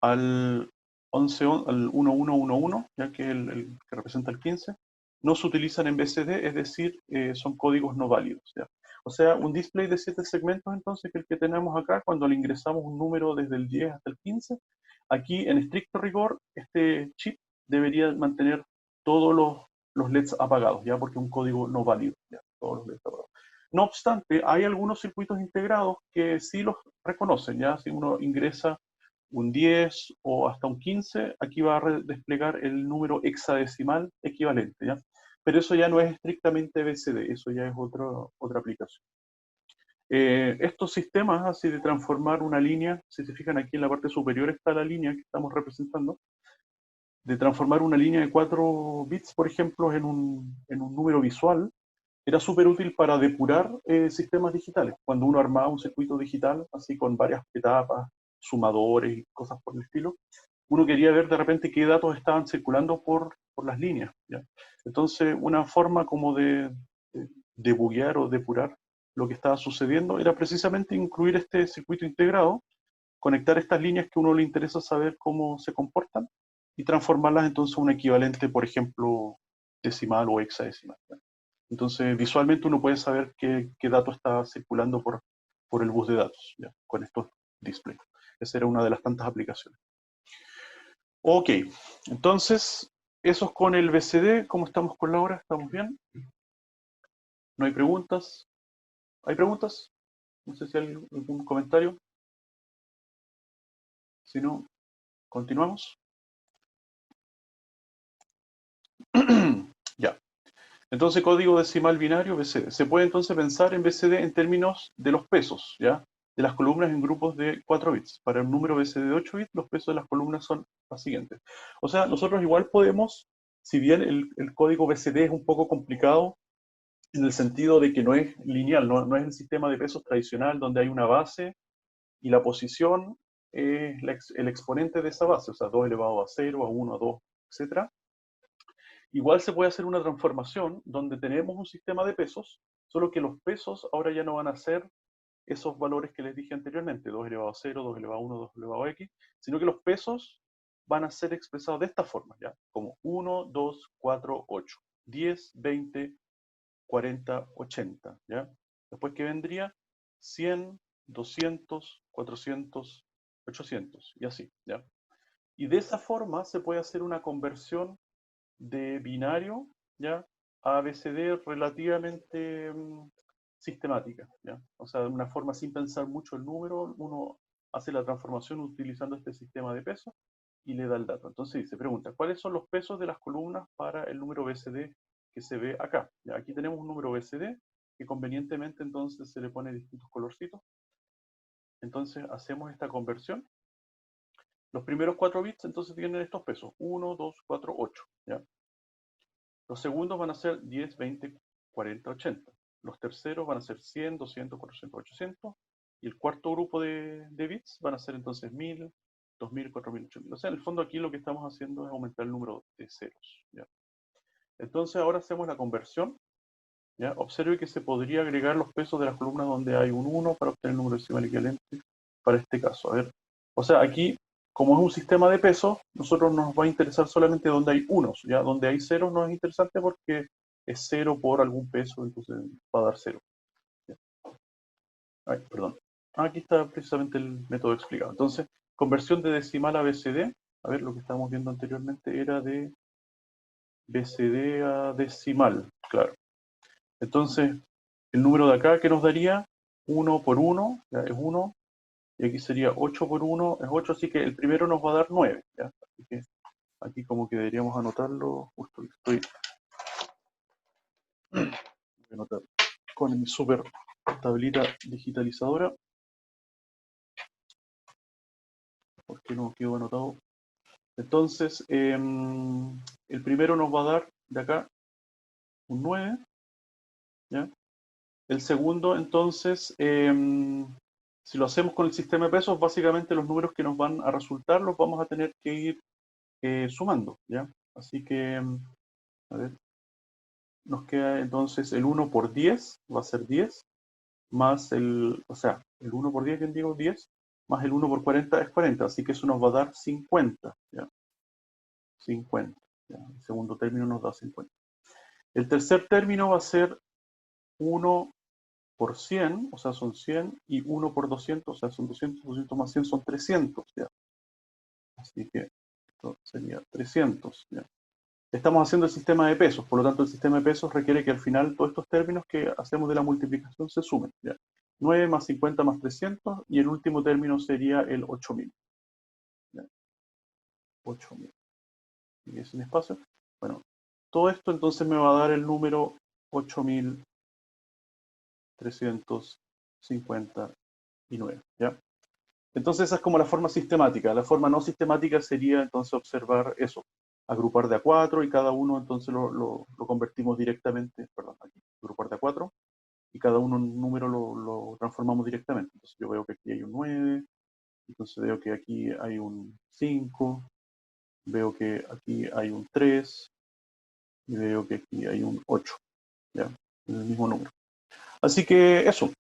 Al 11, al 1111, ya que es el que representa el 15, no se utilizan en BCD, es decir, son códigos no válidos, ¿ya? O sea, un display de 7 segmentos, entonces, que el que tenemos acá, cuando le ingresamos un número desde el 10 hasta el 15, aquí, en estricto rigor, este chip debería mantener todos los LEDs apagados, ¿ya? Porque es un código no válido, ¿ya? Todos los LEDs apagados. No obstante, hay algunos circuitos integrados que sí los reconocen, ¿ya? Si uno ingresa un 10 o hasta un 15, aquí va a desplegar el número hexadecimal equivalente, ¿ya? Pero eso ya no es estrictamente BCD, eso ya es otra aplicación. Estos sistemas así de transformar una línea, si se fijan aquí en la parte superior está la línea que estamos representando, de transformar una línea de 4 bits, por ejemplo, en un número visual, era súper útil para depurar sistemas digitales. Cuando uno armaba un circuito digital, así con varias etapas, sumadores y cosas por el estilo, uno quería ver de repente qué datos estaban circulando por las líneas, ¿ya? Entonces, una forma como de debuguear o depurar lo que estaba sucediendo era precisamente incluir este circuito integrado, conectar estas líneas que a uno le interesa saber cómo se comportan y transformarlas entonces en un equivalente, por ejemplo, decimal o hexadecimal, ¿ya? Entonces, visualmente uno puede saber qué dato está circulando por el bus de datos, ¿ya? Con estos displays. Esa era una de las tantas aplicaciones. Ok, entonces, eso es con el BCD. ¿Cómo estamos con la hora? ¿Estamos bien? ¿No hay preguntas? ¿Hay preguntas? No sé si hay algún comentario. Si no, continuamos. Ya. Entonces, código decimal binario, BCD. Se puede entonces pensar en BCD en términos de los pesos, ¿ya? De las columnas en grupos de 4 bits. Para un número BCD de 8 bits, los pesos de las columnas son los siguientes. O sea, nosotros igual podemos, si bien el código BCD es un poco complicado, en el sentido de que no es lineal, no es el sistema de pesos tradicional donde hay una base y la posición es el exponente de esa base, o sea, 2 elevado a 0, a 1, a 2, etc. Igual se puede hacer una transformación donde tenemos un sistema de pesos, solo que los pesos ahora ya no van a ser esos valores que les dije anteriormente, 2 elevado a 0, 2 elevado a 1, 2 elevado a x, sino que los pesos van a ser expresados de esta forma, ¿ya? Como 1, 2, 4, 8, 10, 20, 40, 80, ¿ya? Después que vendría 100, 200, 400, 800, y así, ¿ya? Y de esa forma se puede hacer una conversión de binario, ¿ya? A ABCD relativamente sistemática, ¿ya? O sea, de una forma sin pensar mucho el número, uno hace la transformación utilizando este sistema de pesos y le da el dato. Entonces se pregunta, ¿cuáles son los pesos de las columnas para el número BCD que se ve acá? ¿Ya? Aquí tenemos un número BCD que convenientemente entonces se le pone distintos colorcitos. Entonces hacemos esta conversión. Los primeros 4 bits entonces tienen estos pesos, 1, 2, 4, 8, ¿ya? Los segundos van a ser 10, 20, 40, 80. Los terceros van a ser 100, 200, 400, 800. Y el cuarto grupo de bits van a ser entonces 1000, 2000, 4000, 8000. O sea, en el fondo aquí lo que estamos haciendo es aumentar el número de ceros, ¿ya? Entonces ahora hacemos la conversión, ¿ya? Observe que se podría agregar los pesos de las columnas donde hay un 1 para obtener el número decimal equivalente para este caso. A ver, o sea, aquí, como es un sistema de pesos, nosotros nos va a interesar solamente donde hay unos, ¿ya? Donde hay ceros no es interesante porque es 0 por algún peso, entonces va a dar 0. ¿Ya? Ay, perdón. Aquí está precisamente el método explicado. Entonces, conversión de decimal a BCD. A ver, lo que estábamos viendo anteriormente era de BCD a decimal, claro. Entonces, el número de acá que nos daría 1 por 1, ya es 1, y aquí sería 8 por 1 es 8, así que el primero nos va a dar 9, ¿ya? Así que aquí como que deberíamos anotarlo, justo estoy voy a anotar con mi super tablita digitalizadora, porque no quedó anotado. Entonces, el primero nos va a dar de acá un 9, ¿ya? El segundo, entonces, si lo hacemos con el sistema de pesos, básicamente los números que nos van a resultar los vamos a tener que ir sumando, ¿ya? Así que, a ver, nos queda entonces el 1 por 10, va a ser 10, más o sea, el 1 por 10, ¿quién digo? 10, más el 1 por 40 es 40, así que eso nos va a dar 50, ¿ya? 50, ¿ya? El segundo término nos da 50. El tercer término va a ser 1 por 100, o sea, son 100, y 1 por 200, o sea, son 200, 200 más 100 son 300, ¿ya? Así que esto sería 300, ¿ya? Estamos haciendo el sistema de pesos, por lo tanto el sistema de pesos requiere que al final todos estos términos que hacemos de la multiplicación se sumen, ¿ya? 9 más 50 más 300, y el último término sería el 8000, ¿ya? 8000. ¿Y es un espacio? Bueno, todo esto entonces me va a dar el número 8359, ¿ya? Entonces esa es como la forma sistemática. La forma no sistemática sería entonces observar eso, agrupar de a 4 y cada uno entonces lo convertimos directamente, perdón, aquí, agrupar de a 4 y cada uno un número lo transformamos directamente. Entonces yo veo que aquí hay un 9, entonces veo que aquí hay un 5, veo que aquí hay un 3 y veo que aquí hay un 8, ¿ya? El mismo número. Así que eso.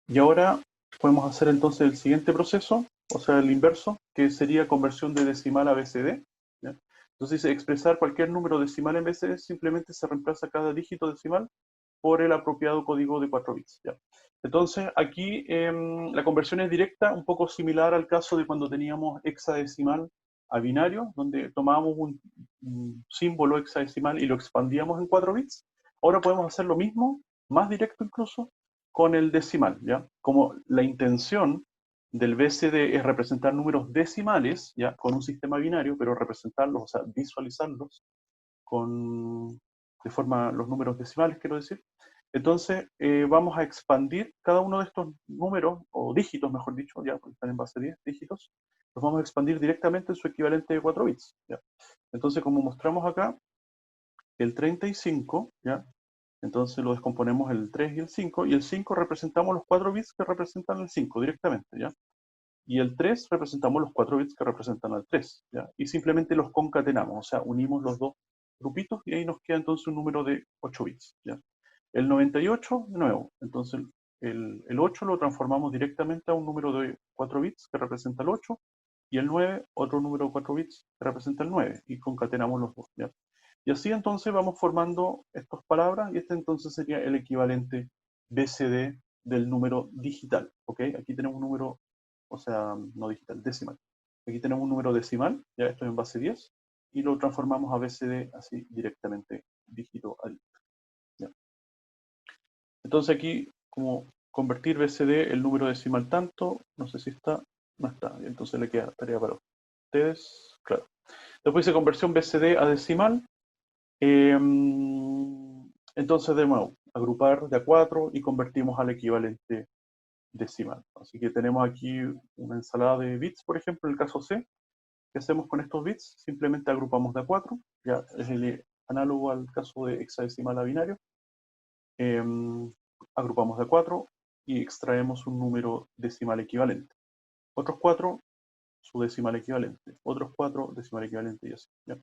Y ahora podemos hacer entonces el siguiente proceso, o sea, el inverso, que sería conversión de decimal a BCD, ¿ya? Entonces, expresar cualquier número decimal en BCD, simplemente se reemplaza cada dígito decimal por el apropiado código de 4 bits, ¿ya? Entonces, aquí la conversión es directa, un poco similar al caso de cuando teníamos hexadecimal a binario, donde tomábamos un símbolo hexadecimal y lo expandíamos en 4 bits. Ahora podemos hacer lo mismo, más directo incluso, con el decimal, ¿ya? Como la intención del BCD es representar números decimales, ¿ya? Con un sistema binario, pero representarlos, o sea, visualizarlos de forma, los números decimales, quiero decir. Entonces, vamos a expandir cada uno de estos números, o dígitos, mejor dicho, ya, porque están en base 10 dígitos, los vamos a expandir directamente en su equivalente de 4 bits, ¿ya? Entonces, como mostramos acá, el 35, ¿ya? Entonces lo descomponemos el 3 y el 5 representamos los 4 bits que representan el 5 directamente, ¿ya? Y el 3 representamos los 4 bits que representan al 3, ¿ya? Y simplemente los concatenamos, o sea, unimos los dos grupitos y ahí nos queda entonces un número de 8 bits, ¿ya? El 98, de nuevo, entonces el 8 lo transformamos directamente a un número de 4 bits que representa el 8, y el 9, otro número de 4 bits que representa el 9, y concatenamos los dos, ¿ya? Y así entonces vamos formando estas palabras, y este entonces sería el equivalente BCD del número digital, ¿ok? Aquí tenemos un número, o sea, no digital, decimal. Aquí tenemos un número decimal, ya esto es en base 10, y lo transformamos a BCD así directamente, dígito a dígito, ¿ya? Entonces aquí, como convertir BCD el número decimal tanto, no sé si está, no está, y entonces le queda tarea para ustedes, claro. Después dice conversión BCD a decimal, entonces de nuevo, agrupar de a 4 y convertimos al equivalente decimal. Así que tenemos aquí una ensalada de bits, por ejemplo, en el caso C. ¿Qué hacemos con estos bits? Simplemente agrupamos de a 4, ya es el análogo al caso de hexadecimal a binario. Agrupamos de a 4 y extraemos un número decimal equivalente. Otros 4, su decimal equivalente. Otros 4, decimal equivalente y así, ¿ya?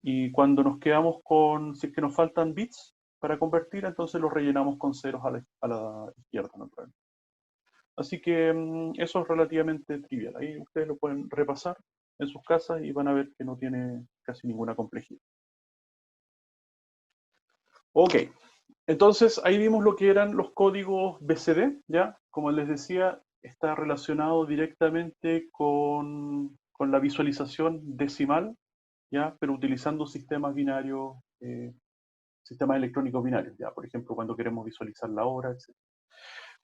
Y cuando nos quedamos con, si es que nos faltan bits para convertir, entonces los rellenamos con ceros a la izquierda, naturalmente. Así que eso es relativamente trivial. Ahí ustedes lo pueden repasar en sus casas y van a ver que no tiene casi ninguna complejidad. Ok, entonces ahí vimos lo que eran los códigos BCD, ¿ya? Como les decía, está relacionado directamente con la visualización decimal, ¿ya? Pero utilizando sistemas binarios, sistemas electrónicos binarios, ¿ya? Por ejemplo, cuando queremos visualizar la hora, etc.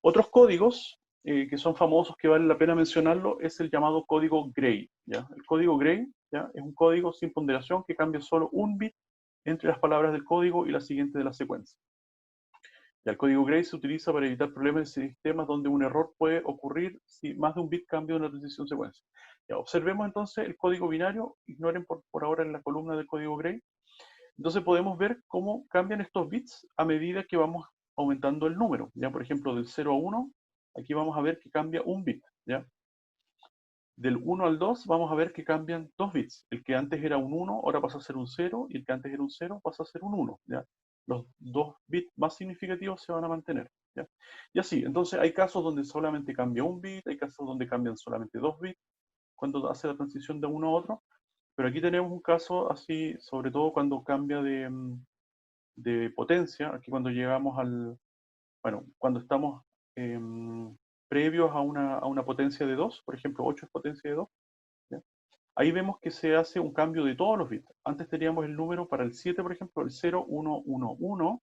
Otros códigos que son famosos, que vale la pena mencionarlo, es el llamado código Gray, ¿ya? El código Gray, ¿ya? Es un código sin ponderación que cambia solo un bit entre las palabras del código y la siguiente de la secuencia. Ya el código Gray se utiliza para evitar problemas en sistemas donde un error puede ocurrir si más de un bit cambia una transición secuencia. Ya, observemos entonces el código binario, ignoren por ahora en la columna del código Gray. Entonces podemos ver cómo cambian estos bits a medida que vamos aumentando el número. Ya, por ejemplo, del 0 a 1, aquí vamos a ver que cambia un bit. ¿Ya? Del 1 al 2 vamos a ver que cambian 2 bits. El que antes era un 1 ahora pasa a ser un 0 y el que antes era un 0 pasa a ser un 1. ¿Ya? Los dos bits más significativos se van a mantener. ¿Ya? Y así, entonces hay casos donde solamente cambia un bit, hay casos donde cambian solamente 2 bits cuando hace la transición de uno a otro, pero aquí tenemos un caso así, sobre todo cuando cambia de potencia, aquí cuando llegamos bueno, cuando estamos previos a una potencia de 2, por ejemplo, 8 es potencia de 2, ¿ya? Ahí vemos que se hace un cambio de todos los bits. Antes teníamos el número para el 7, por ejemplo, el 0, 1, 1, 1,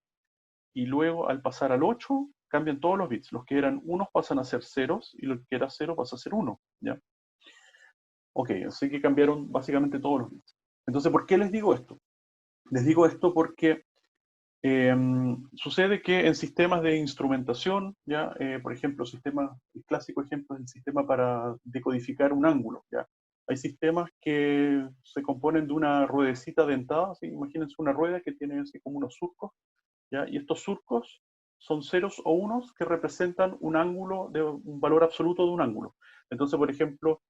y luego al pasar al 8 cambian todos los bits. Los que eran 1 pasan a ser ceros y lo que era 0 pasa a ser 1. ¿Ya? Ok, así que cambiaron básicamente todos los bits. Entonces, ¿por qué les digo esto? Les digo esto porque sucede que en sistemas de instrumentación, ya, por ejemplo, el clásico ejemplo es el sistema para decodificar un ángulo, ya. Hay sistemas que se componen de una ruedecita dentada, ¿sí? Imagínense una rueda que tiene así como unos surcos, ya, y estos surcos son ceros o unos que representan un ángulo de un valor absoluto de un ángulo. Entonces, por ejemplo,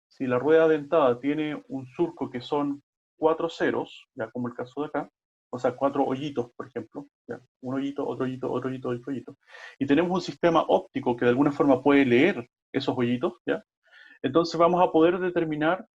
si la rueda dentada tiene un surco que son 4 ceros, ya como el caso de acá, o sea, 4 hoyitos, por ejemplo, ya, un hoyito, otro hoyito, otro hoyito, otro hoyito, y tenemos un sistema óptico que de alguna forma puede leer esos hoyitos, ¿ya? Entonces vamos a poder determinar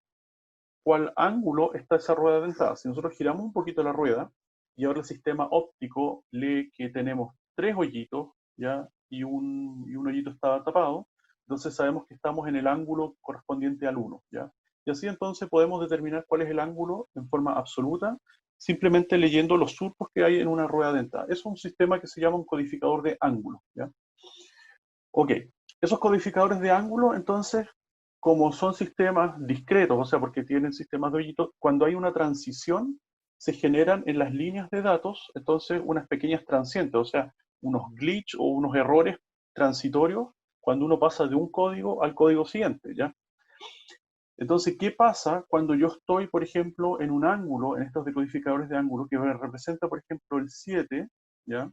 cuál ángulo está esa rueda dentada. Si nosotros giramos un poquito la rueda y ahora el sistema óptico lee que tenemos 3 hoyitos, ¿ya? Y un hoyito está tapado, entonces sabemos que estamos en el ángulo correspondiente al 1, ¿ya? Y así entonces podemos determinar cuál es el ángulo en forma absoluta, simplemente leyendo los surcos que hay en una rueda dentada. Es un sistema que se llama un codificador de ángulo, ¿ya? Ok, esos codificadores de ángulo, entonces, como son sistemas discretos, o sea, porque tienen sistemas de hoyitos, cuando hay una transición, se generan en las líneas de datos, entonces, unas pequeñas transientes, o sea, unos glitch o unos errores transitorios cuando uno pasa de un código al código siguiente, ¿ya? Entonces, ¿qué pasa cuando yo estoy, por ejemplo, en un ángulo, en estos decodificadores de ángulo, que representa, por ejemplo, el 7, ¿ya?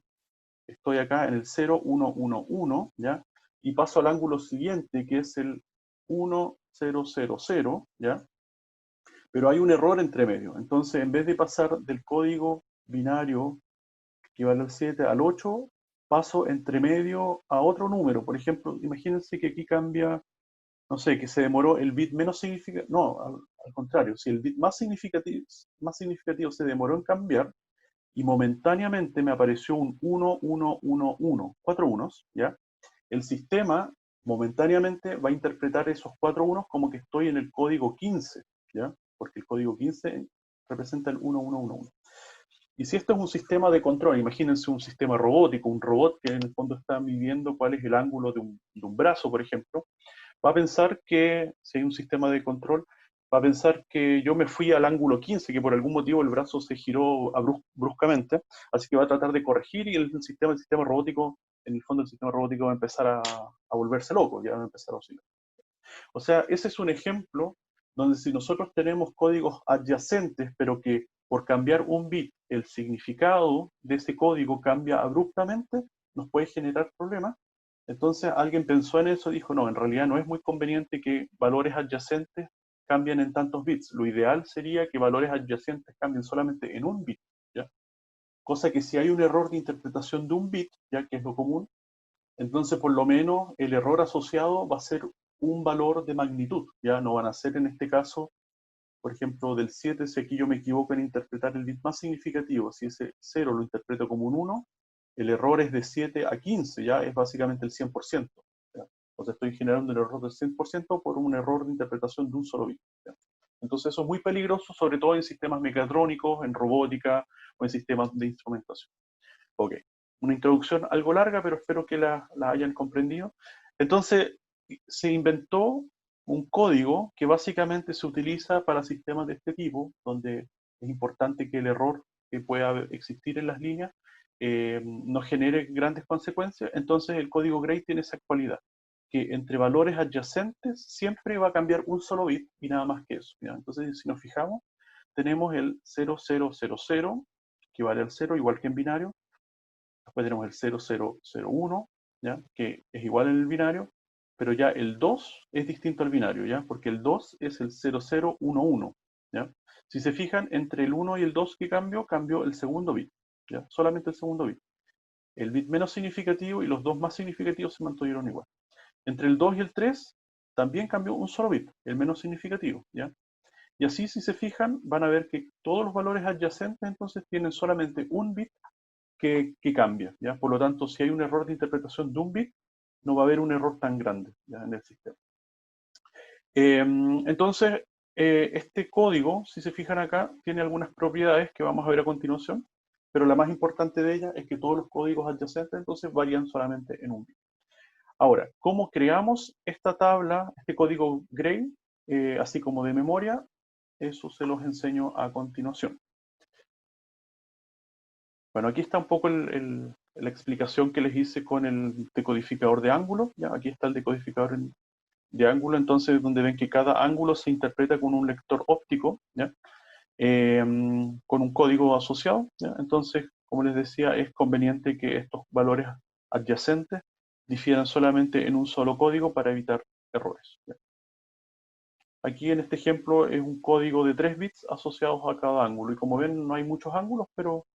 Estoy acá en el 0, 1, 1, 1, ¿ya? Y paso al ángulo siguiente, que es el 1, 0, 0, 0, ¿ya? Pero hay un error entre medio. Entonces, en vez de pasar del código binario que vale al 7 al 8, paso entre medio a otro número. Por ejemplo, imagínense que aquí cambia, no sé, que se demoró el bit menos significativo, no, al contrario, si el bit más significativo se demoró en cambiar, y momentáneamente me apareció un 1, 1, 1, 1, 4 unos, ¿ya? El sistema momentáneamente va a interpretar esos 4 unos como que estoy en el código 15, ¿ya? Porque el código 15 representa el 1, 1, 1, 1. Y si esto es un sistema de control, imagínense un sistema robótico, un robot que en el fondo está midiendo cuál es el ángulo de un brazo, por ejemplo, va a pensar que, si hay un sistema de control, va a pensar que yo me fui al ángulo 15, que por algún motivo el brazo se giró bruscamente, así que va a tratar de corregir y el sistema robótico, en el fondo el sistema robótico va a empezar a volverse loco, ya va a empezar a oscilar. O sea, ese es un ejemplo donde si nosotros tenemos códigos adyacentes, pero que por cambiar un bit el significado de ese código cambia abruptamente, nos puede generar problemas. Entonces alguien pensó en eso y dijo, no, en realidad no es muy conveniente que valores adyacentes cambien en tantos bits. Lo ideal sería que valores adyacentes cambien solamente en un bit, ¿ya? Cosa que si hay un error de interpretación de un bit, ya que es lo común, entonces por lo menos el error asociado va a ser un valor de magnitud, ya no van a ser en este caso, por ejemplo, del 7, si aquí yo me equivoco en interpretar el bit más significativo, si ese 0 lo interpreto como un 1, el error es de 7 a 15, ya es básicamente el 100%. ¿Ya? O sea, estoy generando el error del 100% por un error de interpretación de un solo bit. ¿Ya? Entonces eso es muy peligroso, sobre todo en sistemas mecatrónicos, en robótica o en sistemas de instrumentación. Ok, una introducción algo larga, pero espero que la hayan comprendido. Entonces, se inventó un código que básicamente se utiliza para sistemas de este tipo, donde es importante que el error que pueda existir en las líneas no genere grandes consecuencias, entonces el código Gray tiene esa cualidad, que entre valores adyacentes siempre va a cambiar un solo bit y nada más que eso. ¿Ya? Entonces, si nos fijamos, tenemos el 0000, que vale al 0, igual que en binario. Después tenemos el 0001, ¿ya? Que es igual en el binario, pero ya el 2 es distinto al binario, ¿ya? Porque el 2 es el 0011, ¿ya? Si se fijan, entre el 1 y el 2 que cambió el segundo bit, ¿ya? Solamente el segundo bit. El bit menos significativo y los dos más significativos se mantuvieron igual. Entre el 2 y el 3 también cambió un solo bit, el menos significativo, ¿ya? Y así, si se fijan, van a ver que todos los valores adyacentes entonces tienen solamente un bit que cambia, ¿ya? Por lo tanto, si hay un error de interpretación de un bit, no va a haber un error tan grande, ¿ya? En el sistema. Entonces, este código, si se fijan acá, tiene algunas propiedades que vamos a ver a continuación, pero la más importante de ellas es que todos los códigos adyacentes entonces varían solamente en un bit. Ahora, ¿cómo creamos esta tabla, este código Gray, así como de memoria? Eso se los enseño a continuación. Bueno, aquí está un poco la explicación que les hice con el decodificador de ángulo. ¿Ya? Aquí está el decodificador de ángulo, entonces donde ven que cada ángulo se interpreta con un lector óptico, ¿ya? Con un código asociado. ¿Ya? Entonces, como les decía, es conveniente que estos valores adyacentes difieran solamente en un solo código para evitar errores. ¿Ya? Aquí en este ejemplo es un código de 3 bits asociados a cada ángulo. Y como ven, no hay muchos ángulos, pero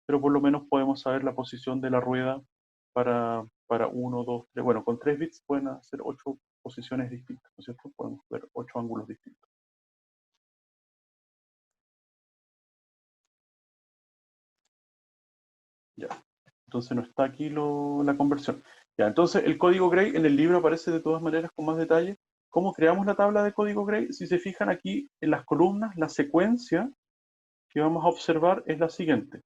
por lo menos podemos saber la posición de la rueda para 1, 2, 3. Bueno, con 3 bits pueden hacer 8 posiciones distintas, ¿no es cierto? Podemos ver 8 ángulos distintos. Ya. Entonces no está aquí la conversión. Ya, entonces el código Gray en el libro aparece de todas maneras con más detalle. ¿Cómo creamos la tabla de código Gray? Si se fijan aquí en las columnas, la secuencia que vamos a observar es la siguiente.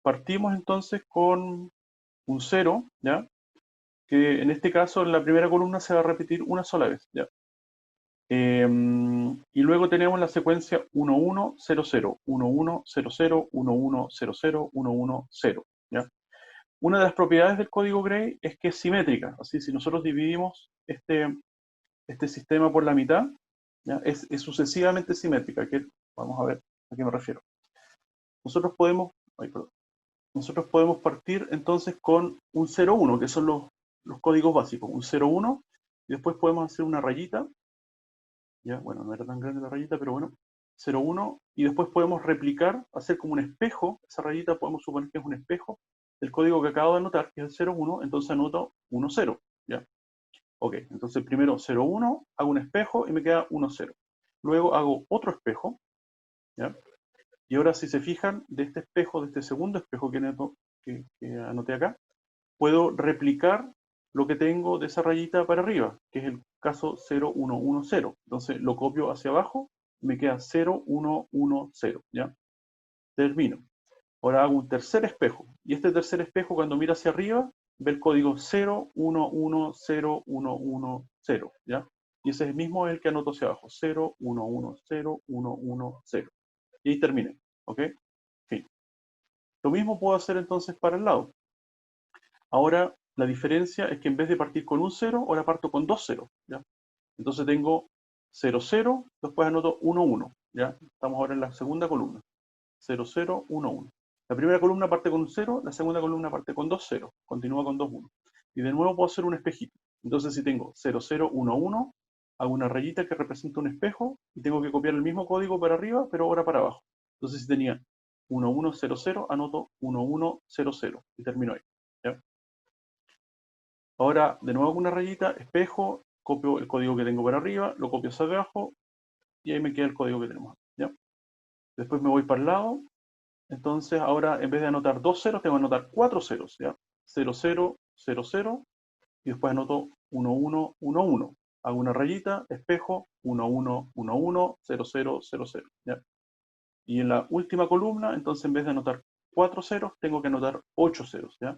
Partimos entonces con un 0, ¿ya? Que en este caso en la primera columna se va a repetir una sola vez, ¿ya? Y luego tenemos la secuencia 1100, 1100, 1100, 110, ¿ya? Una de las propiedades del código Gray es que es simétrica, así si nosotros dividimos este sistema por la mitad, ¿ya? Es sucesivamente simétrica, que vamos a ver a qué me refiero. Nosotros podemos, ay, perdón, nosotros podemos partir entonces con un 01, que son los códigos básicos, un 01, y después podemos hacer una rayita. Ya, bueno, no era tan grande la rayita, pero bueno, 0,1, y después podemos replicar, hacer como un espejo, esa rayita podemos suponer que es un espejo del código que acabo de anotar, que es el 0,1, entonces anoto 1,0, ¿ya? Ok, entonces primero 0,1, hago un espejo y me queda 1,0. Luego hago otro espejo, ¿ya? Y ahora si se fijan, de este espejo, de este segundo espejo que anoté acá, puedo replicar lo que tengo de esa rayita para arriba, que es el caso 0110. Entonces lo copio hacia abajo, me queda 0110, ¿ya? Termino. Ahora hago un tercer espejo, y este tercer espejo cuando mira hacia arriba, ve el código 0110, ¿ya? Y ese es el mismo el que anoto hacia abajo, 0110. Y ahí terminé, ¿ok? Fin. Lo mismo puedo hacer entonces para el lado. Ahora, la diferencia es que en vez de partir con un 0, ahora parto con dos ceros, ¿ya? Entonces tengo 0, 0, después anoto 1, 1, ¿ya? Estamos ahora en la segunda columna. 0, 0, 1, 1. La primera columna parte con un 0, la segunda columna parte con dos ceros, continúa con dos 1. Y de nuevo puedo hacer un espejito. Entonces si tengo 0, 0, 1, 1, hago una rayita que representa un espejo y tengo que copiar el mismo código para arriba, pero ahora para abajo. Entonces si tenía 1, 1, 0, 0, anoto 1, 1, 0, 0 y termino ahí, ¿ya? Ahora, de nuevo con una rayita, espejo, copio el código que tengo para arriba, lo copio hacia abajo y ahí me queda el código que tenemos, ¿ya? Después me voy para el lado, entonces ahora en vez de anotar dos ceros, tengo que anotar cuatro ceros, ¿ya? 0, 0, 0, 0 y después anoto 1, 1, 1, 1. Hago una rayita, espejo, 1, 1, 1, 1, 0, 0, 0, 0, ¿ya? Y en la última columna, entonces en vez de anotar cuatro ceros, tengo que anotar ocho ceros, ¿ya?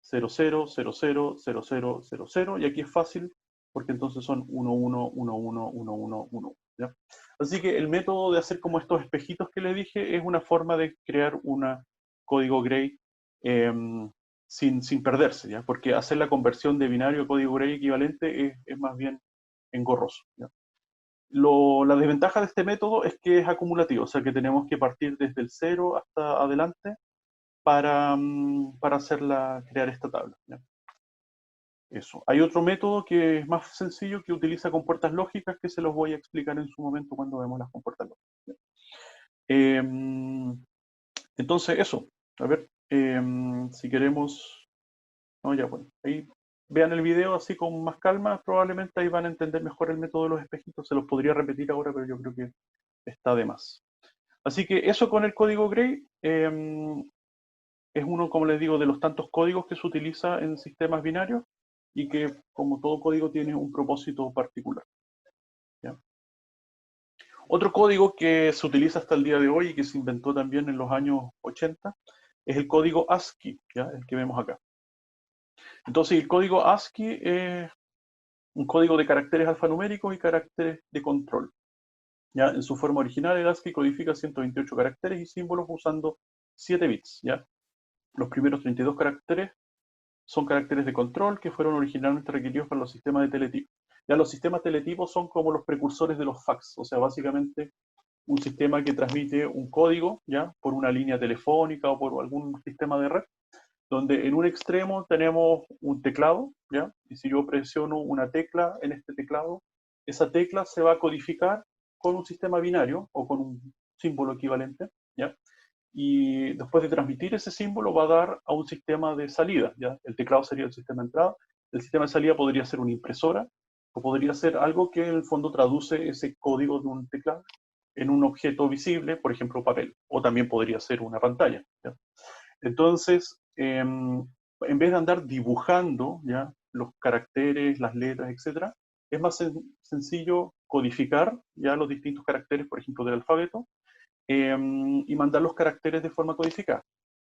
0, 0, 0, 0, 0, 0, 0, 0, y aquí es fácil porque entonces son 1, 1, 1, 1, 1, 1, 1, ¿ya? Así que el método de hacer como estos espejitos que les dije es una forma de crear un código Gray sin perderse, ¿ya? Porque hacer la conversión de binario a código Gray equivalente es más bien engorroso, ¿ya? La desventaja de este método es que es acumulativo, o sea que tenemos que partir desde el 0 hasta adelante para crear esta tabla, ¿ya? Eso. Hay otro método que es más sencillo, que utiliza compuertas lógicas, que se los voy a explicar en su momento cuando vemos las compuertas lógicas, ¿ya? Entonces, eso. A ver, si queremos... No, ya, bueno. Ahí vean el video así con más calma, probablemente ahí van a entender mejor el método de los espejitos. Se los podría repetir ahora, pero yo creo que está de más. Así que eso con el código Gray es uno, como les digo, de los tantos códigos que se utiliza en sistemas binarios y que, como todo código, tiene un propósito particular, ¿ya? Otro código que se utiliza hasta el día de hoy y que se inventó también en los años 80 es el código ASCII, ¿ya? El que vemos acá. Entonces, el código ASCII es un código de caracteres alfanuméricos y caracteres de control, ¿ya? En su forma original, el ASCII codifica 128 caracteres y símbolos usando 7 bits, ¿ya? Los primeros 32 caracteres son caracteres de control que fueron originalmente requeridos para los sistemas de teletipos. Ya los sistemas teletipos son como los precursores de los fax, o sea, básicamente un sistema que transmite un código, ¿ya? Por una línea telefónica o por algún sistema de red, donde en un extremo tenemos un teclado, ¿ya? Y si yo presiono una tecla en este teclado, esa tecla se va a codificar con un sistema binario o con un símbolo equivalente, ¿ya? Y después de transmitir ese símbolo va a dar a un sistema de salida, ¿ya? El teclado sería el sistema de entrada, el sistema de salida podría ser una impresora, o podría ser algo que en el fondo traduce ese código de un teclado en un objeto visible, por ejemplo, papel, o también podría ser una pantalla, ¿ya? Entonces, en vez de andar dibujando, ¿ya? Los caracteres, las letras, etcétera, es más sencillo codificar ya los distintos caracteres, por ejemplo, del alfabeto, y mandar los caracteres de forma codificada.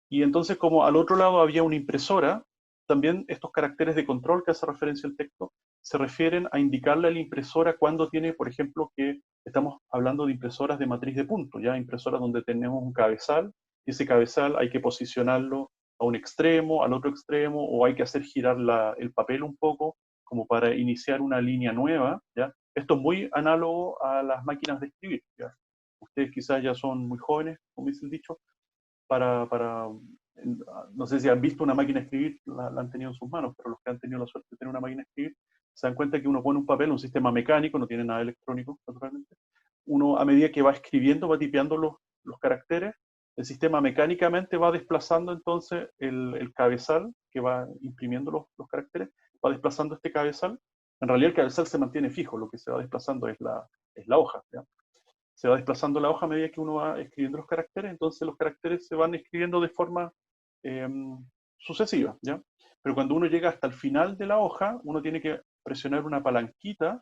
Y entonces, como al otro lado había una impresora, también estos caracteres de control que hace referencia al texto se refieren a indicarle a la impresora cuando tiene, por ejemplo, que estamos hablando de impresoras de matriz de punto, ya impresoras donde tenemos un cabezal, y ese cabezal hay que posicionarlo a un extremo, al otro extremo, o hay que hacer girar el papel un poco, como para iniciar una línea nueva, ¿ya? Esto es muy análogo a las máquinas de escribir, ¿ya? Ustedes quizás ya son muy jóvenes, como dice el dicho, no sé si han visto una máquina de escribir, la han tenido en sus manos, pero los que han tenido la suerte de tener una máquina de escribir, se dan cuenta que uno pone un papel, un sistema mecánico, no tiene nada electrónico, naturalmente. Uno, a medida que va escribiendo, va tipeando los caracteres, el sistema mecánicamente va desplazando entonces el cabezal que va imprimiendo los caracteres, va desplazando este cabezal. En realidad el cabezal se mantiene fijo, lo que se va desplazando es la hoja, ¿ya? Se va desplazando la hoja a medida que uno va escribiendo los caracteres, entonces los caracteres se van escribiendo de forma eh, sucesiva, ¿ya? Pero cuando uno llega hasta el final de la hoja, uno tiene que presionar una palanquita,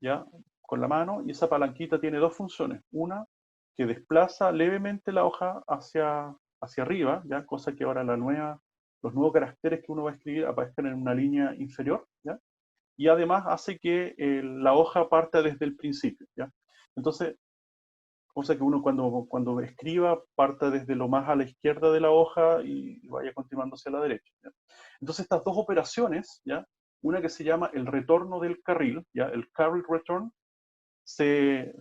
¿ya? Con la mano, y esa palanquita tiene dos funciones. Una, que desplaza levemente la hoja hacia arriba, ¿ya? Cosa que ahora los nuevos caracteres que uno va a escribir aparezcan en una línea inferior, ¿ya? Y además hace que la hoja parta desde el principio, ¿ya? Entonces, cosa que uno cuando escriba parta desde lo más a la izquierda de la hoja y vaya continuando hacia la derecha, ¿ya? Entonces estas dos operaciones, ¿ya? Una que se llama el retorno del carril, ¿ya? El carril return, se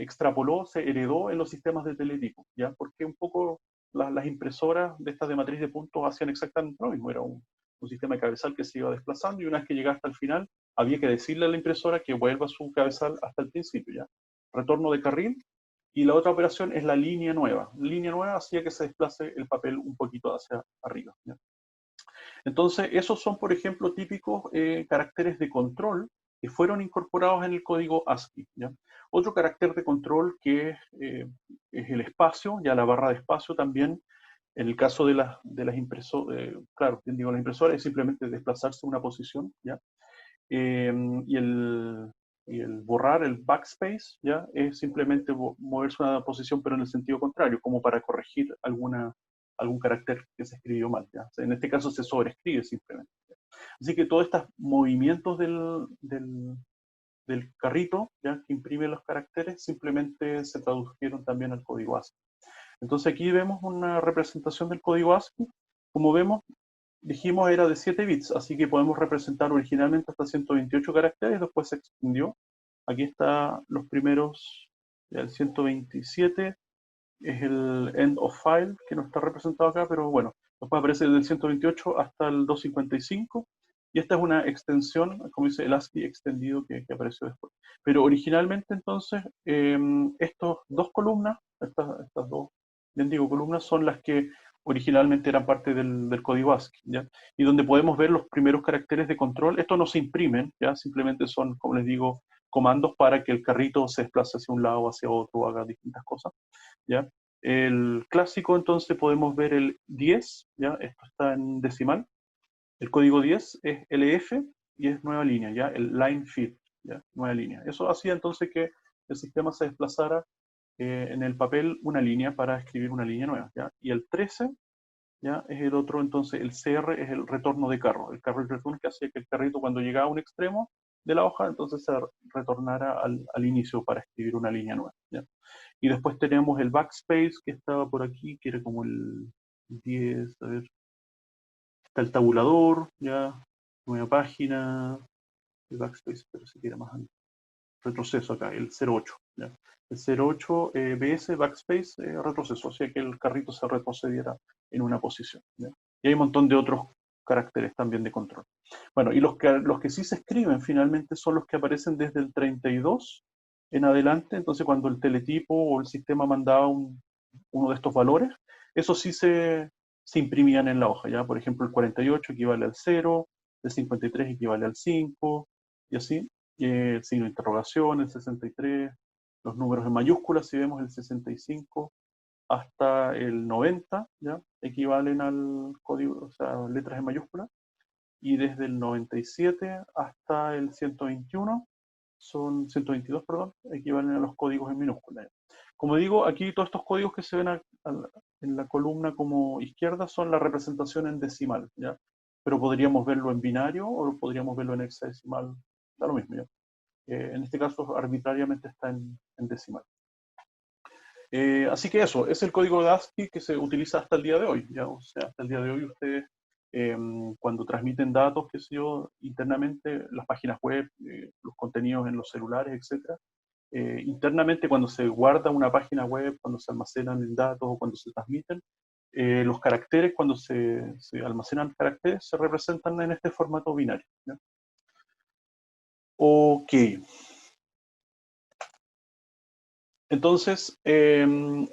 extrapoló, se heredó en los sistemas de teletipo, ¿ya? Porque un poco las impresoras de estas de matriz de puntos hacían exactamente lo mismo, era un sistema de cabezal que se iba desplazando y una vez que llegaba hasta el final había que decirle a la impresora que vuelva su cabezal hasta el principio, ¿ya? Retorno de carril. Y la otra operación es la línea nueva. La línea nueva hacía que se desplace el papel un poquito hacia arriba, ¿ya? Entonces, esos son, por ejemplo, típicos caracteres de control que fueron incorporados en el código ASCII, ¿ya? Otro carácter de control que es el espacio, ya la barra de espacio también, en el caso de las impresoras, claro, digo, la impresora es simplemente desplazarse una posición, ¿ya? Eh, y, el, y el borrar, el backspace, ¿ya? Es simplemente moverse una posición, pero en el sentido contrario, como para corregir algún carácter que se escribió mal, ¿ya? O sea, en este caso se sobreescribe simplemente, ¿ya? Así que todos estos movimientos del carrito, ¿ya? Que imprime los caracteres, simplemente se tradujeron también al código ASCII. Entonces aquí vemos una representación del código ASCII como vemos, dijimos era de 7 bits, así que podemos representar originalmente hasta 128 caracteres, después se extendió. Aquí están los primeros, el 127 es el end of file, que no está representado acá, pero bueno, después aparece desde el 128 hasta el 255, y esta es una extensión, como dice el ASCII extendido que apareció después. Pero originalmente entonces, estos dos columnas, estas dos, bien digo, columnas, son las que originalmente eran parte del código ASCII, ¿ya? Y donde podemos ver los primeros caracteres de control. Estos no se imprimen, ¿ya? Simplemente son, como les digo, comandos para que el carrito se desplace hacia un lado o hacia otro, haga distintas cosas, ¿ya? El clásico, entonces, podemos ver el 10, ¿ya? Esto está en decimal. El código 10 es LF y es nueva línea, ¿ya? El line feed, ¿ya? Nueva línea. Eso hacía entonces que el sistema se desplazara en el papel una línea para escribir una línea nueva, ¿ya? Y el 13, ¿ya? Es el otro, entonces el CR es el retorno de carro, el carry return, que hacía que el carrito cuando llegaba a un extremo de la hoja, entonces se retornara al inicio para escribir una línea nueva, ¿ya? Y después tenemos el backspace que estaba por aquí, que era como el 10, a ver, está el tabulador, ya, nueva página, el backspace, pero si quiere más antes. Retroceso acá, el 08, ¿ya? El 08 BS, backspace, retroceso, o sea que el carrito se retrocediera en una posición, ¿ya? Y hay un montón de otros caracteres también de control. Bueno, y los que sí se escriben finalmente son los que aparecen desde el 32 en adelante. Entonces cuando el teletipo o el sistema mandaba uno de estos valores, esos sí se imprimían en la hoja, ¿ya? Por ejemplo, el 48 equivale al 0, el 53 equivale al 5, y así. El signo de interrogación, el 63, los números en mayúsculas, si vemos el 65 hasta el 90, ¿ya? Equivalen al código, o sea, letras en mayúsculas, y desde el 97 hasta el 121, son 122, perdón, equivalen a los códigos en minúsculas. Como digo, aquí todos estos códigos que se ven en la columna como izquierda son la representación en decimal, ¿ya? Pero podríamos verlo en binario o podríamos verlo en hexadecimal, da lo mismo, ¿ya? En este caso arbitrariamente está en decimal. Así que eso, es el código de ASCII que se utiliza hasta el día de hoy, ¿ya? O sea, hasta el día de hoy ustedes, cuando transmiten datos, qué sé yo, internamente, las páginas web, los contenidos en los celulares, etc., internamente cuando se guarda una página web, cuando se almacenan en datos o cuando se transmiten, los caracteres, cuando se almacenan caracteres, se representan en este formato binario, ¿ya? Ok. Entonces,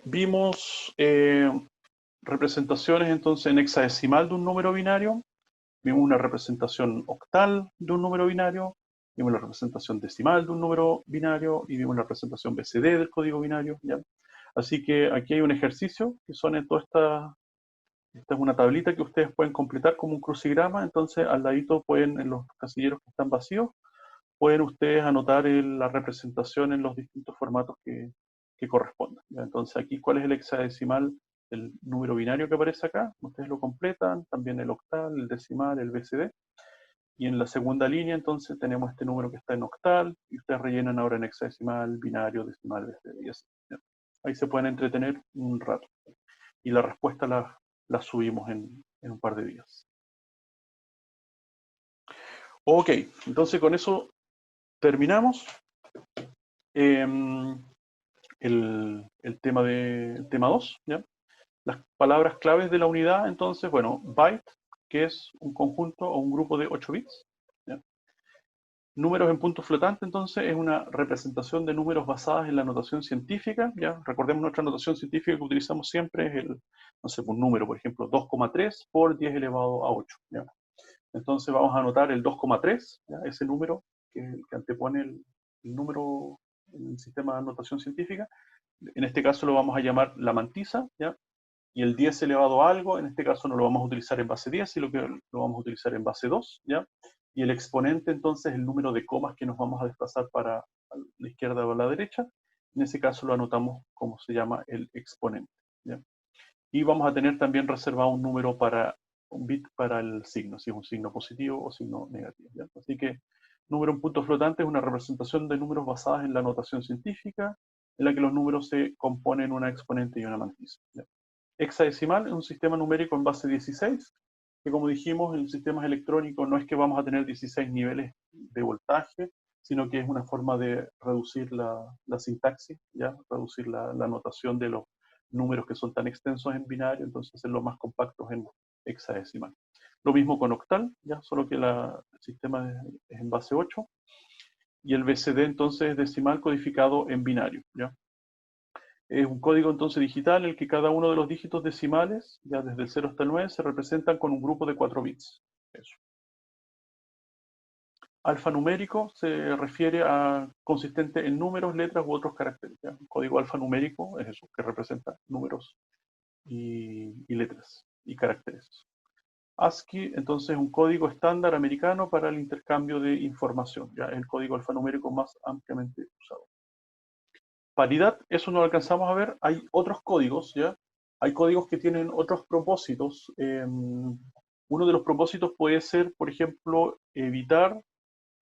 vimos representaciones entonces en hexadecimal de un número binario, vimos una representación octal de un número binario, vimos la representación decimal de un número binario y vimos la representación BCD del código binario, ¿ya? Así que aquí hay un ejercicio que son en toda esta es una tablita que ustedes pueden completar como un crucigrama. Entonces al ladito pueden, en los casilleros que están vacíos, pueden ustedes anotar la representación en los distintos formatos que correspondan, ¿ya? Entonces aquí, ¿cuál es el hexadecimal del número binario que aparece acá? Ustedes lo completan, también el octal, el decimal, el BCD. Y en la segunda línea, entonces, tenemos este número que está en octal, y ustedes rellenan ahora en hexadecimal, binario, decimal, BCD, y así, ¿ya? Ahí se pueden entretener un rato. Y la respuesta la subimos en un par de días. Ok, entonces con eso terminamos. Em, el tema 2, ¿ya? Las palabras claves de la unidad, entonces, bueno, byte, que es un conjunto o un grupo de 8 bits, ¿ya? Números en punto flotante, entonces, es una representación de números basadas en la notación científica, ¿ya? Recordemos nuestra notación científica que utilizamos siempre es no sé, un número, por ejemplo, 2,3 por 10 elevado a 8, ¿ya? Entonces vamos a anotar el 2,3, ¿ya? Ese número que antepone el número en el sistema de notación científica. En este caso lo vamos a llamar la mantisa, ¿ya? Y el 10 elevado a algo, en este caso no lo vamos a utilizar en base 10, sino que lo vamos a utilizar en base 2, ¿ya? Y el exponente, entonces, el número de comas que nos vamos a desplazar para la izquierda o la derecha. En ese caso lo anotamos como se llama el exponente, ¿ya? Y vamos a tener también reservado un bit para el signo, si es un signo positivo o signo negativo, ¿ya? Así que número en punto flotante es una representación de números basadas en la notación científica, en la que los números se componen una exponente y una mantisa, ¿ya? hexadecimal es un sistema numérico en base 16, que como dijimos, en sistemas electrónicos no es que vamos a tener 16 niveles de voltaje, sino que es una forma de reducir la sintaxis, ¿ya? Reducir la notación de los números que son tan extensos en binario, entonces hacerlos más compactos en hexadecimal. Lo mismo con octal, ¿ya? Solo que el sistema es en base 8, y el BCD entonces es decimal codificado en binario, ¿ya? Es un código entonces digital en el que cada uno de los dígitos decimales, ya desde el 0 hasta el 9, se representan con un grupo de 4 bits. Eso. Alfanumérico se refiere a consistente en números, letras u otros caracteres. ¿Ya? Un código alfanumérico es eso, que representa números y letras y caracteres. ASCII, entonces, es un código estándar americano para el intercambio de información. Ya es el código alfanumérico más ampliamente usado. Paridad, eso no lo alcanzamos a ver. Hay otros códigos, ¿ya? Hay códigos que tienen otros propósitos. Uno de los propósitos puede ser, por ejemplo, evitar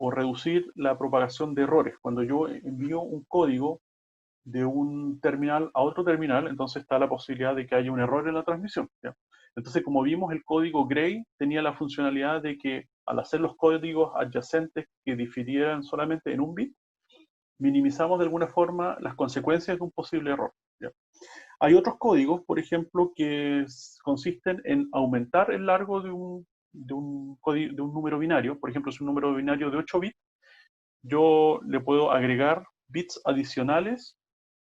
o reducir la propagación de errores. Cuando yo envío un código de un terminal a otro terminal, entonces está la posibilidad de que haya un error en la transmisión, ¿ya? Entonces, como vimos, el código Gray tenía la funcionalidad de que al hacer los códigos adyacentes que difirieran solamente en un bit, minimizamos de alguna forma las consecuencias de un posible error, ¿ya? Hay otros códigos, por ejemplo, que consisten en aumentar el largo de un número binario. Por ejemplo, si un número binario de 8 bits, yo le puedo agregar bits adicionales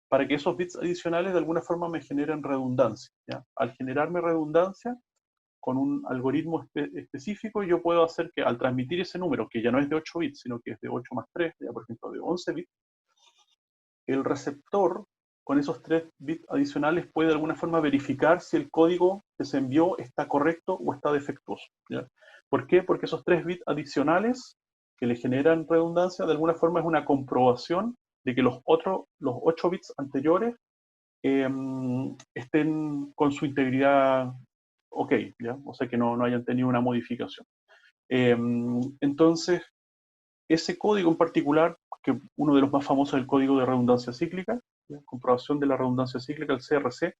para que esos bits adicionales de alguna forma me generen redundancia, ¿ya? Al generarme redundancia, con un algoritmo específico, yo puedo hacer que al transmitir ese número, que ya no es de 8 bits, sino que es de 8 más 3, ya por ejemplo de 11 bits, el receptor con esos 3 bits adicionales puede de alguna forma verificar si el código que se envió está correcto o está defectuoso, ¿ya? ¿Por qué? Porque esos 3 bits adicionales que le generan redundancia, de alguna forma es una comprobación de que los 8 bits anteriores eh, estén con su integridad ok, ¿ya? O sea que no hayan tenido una modificación. Entonces, ese código en particular, que uno de los más famosos es el código de redundancia cíclica, ¿ya? Comprobación de la redundancia cíclica, el CRC,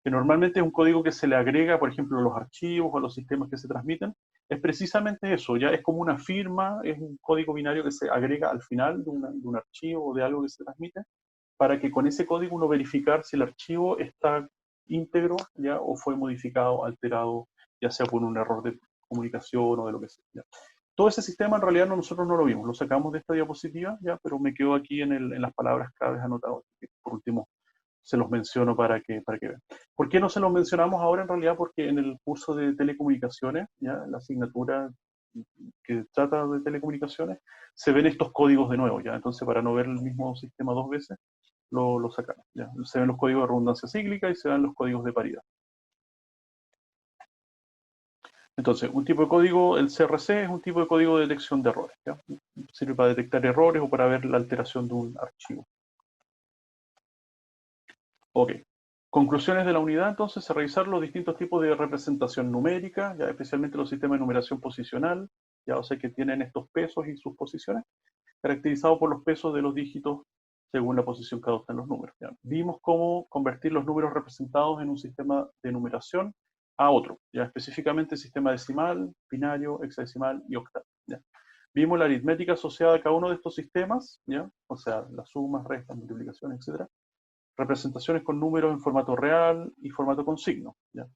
que normalmente es un código que se le agrega, por ejemplo, a los archivos o a los sistemas que se transmiten, es precisamente eso, ya es como una firma, es un código binario que se agrega al final de un archivo o de algo que se transmite, para que con ese código uno verificar si el archivo está íntegro, ya, o fue modificado, alterado, ya sea por un error de comunicación o de lo que sea, ¿ya? Todo ese sistema en realidad nosotros no lo vimos, lo sacamos de esta diapositiva, ya, pero me quedo aquí en las palabras claves anotadas. Por último, se los menciono para que vean. ¿Por qué no se los mencionamos ahora en realidad? Porque en el curso de telecomunicaciones, ya, la asignatura que trata de telecomunicaciones, se ven estos códigos de nuevo, ya. Entonces, para no ver el mismo sistema dos veces, lo sacamos, ya. Se ven los códigos de redundancia cíclica y se ven los códigos de paridad. Entonces, un tipo de código, el CRC, es un tipo de código de detección de errores, ¿ya? Sirve para detectar errores o para ver la alteración de un archivo. Ok. Conclusiones de la unidad, entonces, se revisar los distintos tipos de representación numérica, ya especialmente los sistemas de numeración posicional, ya, o sea que tienen estos pesos y sus posiciones, caracterizados por los pesos de los dígitos según la posición que adoptan los números, ¿ya? Vimos cómo convertir los números representados en un sistema de numeración a otro, ya específicamente sistema decimal, binario, hexadecimal y octal, ¿ya? Vimos la aritmética asociada a cada uno de estos sistemas, ¿ya? O sea, las sumas, restas, multiplicaciones, etcétera. Representaciones con números en formato real y formato con signo, ¿ya?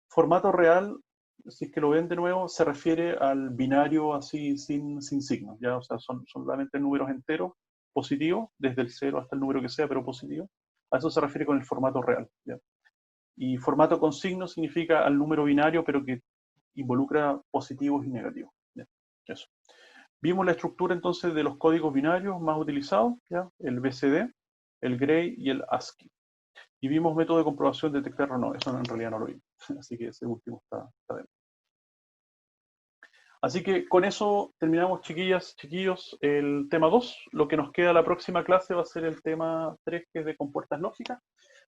Formato real, si es que lo ven de nuevo, se refiere al binario así sin signos, ¿ya? O sea, son solamente números enteros positivos, desde el 0 hasta el número que sea, pero positivo. A eso se refiere con el formato real, ¿ya? Y formato con signos significa al número binario, pero que involucra positivos y negativos, ¿ya? Eso. Vimos la estructura entonces de los códigos binarios más utilizados, ¿ya? El BCD, el Gray y el ASCII. Y vimos método de comprobación de detectar o no, eso en realidad no lo vimos, así que ese último está bien. Así que con eso terminamos, chiquillas, chiquillos, el tema 2. Lo que nos queda la próxima clase va a ser el tema 3, que es de compuertas lógicas,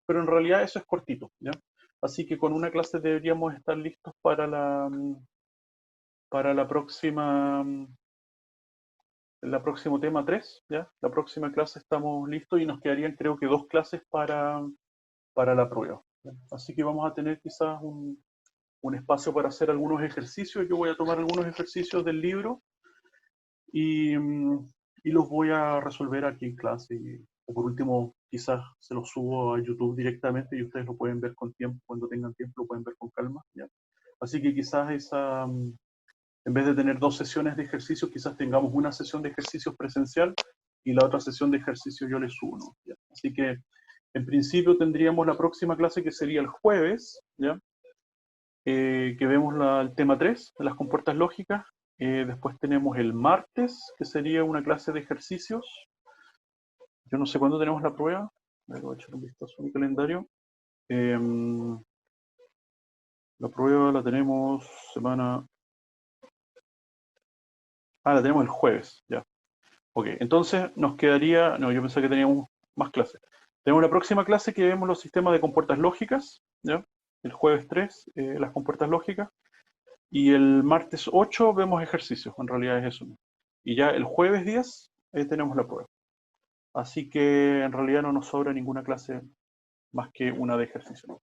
pero en realidad eso es cortito, ¿ya? Así que con una clase deberíamos estar listos para la próxima, el próximo tema 3, ¿ya? La próxima clase estamos listos y nos quedarían creo que 2 clases para la prueba. Así que vamos a tener quizás un espacio para hacer algunos ejercicios. Yo voy a tomar algunos ejercicios del libro y, y los voy a resolver aquí en clase. O por último, quizás se los subo a YouTube directamente y ustedes lo pueden ver con tiempo, cuando tengan tiempo lo pueden ver con calma. ¿Ya? Así que quizás en vez de tener dos sesiones de ejercicios, quizás tengamos una sesión de ejercicios presencial y la otra sesión de ejercicios yo les uno. ¿Ya? Así que en principio tendríamos la próxima clase que sería el jueves, ¿ya? Que vemos el tema 3 de las compuertas lógicas. Después tenemos el martes, que sería una clase de ejercicios. Yo no sé cuándo tenemos la prueba. Voy a echar un vistazo a mi calendario. La prueba la tenemos semana... Ah, la tenemos el jueves, ya. Ok, entonces nos quedaría... No, yo pensé que teníamos más clases. Tenemos la próxima clase que vemos los sistemas de compuertas lógicas, ¿ya? El jueves 3, las compuertas lógicas. Y el martes 8 vemos ejercicios, en realidad es eso. Y ya el jueves 10 tenemos la prueba. Así que en realidad no nos sobra ninguna clase más que una de ejercicio.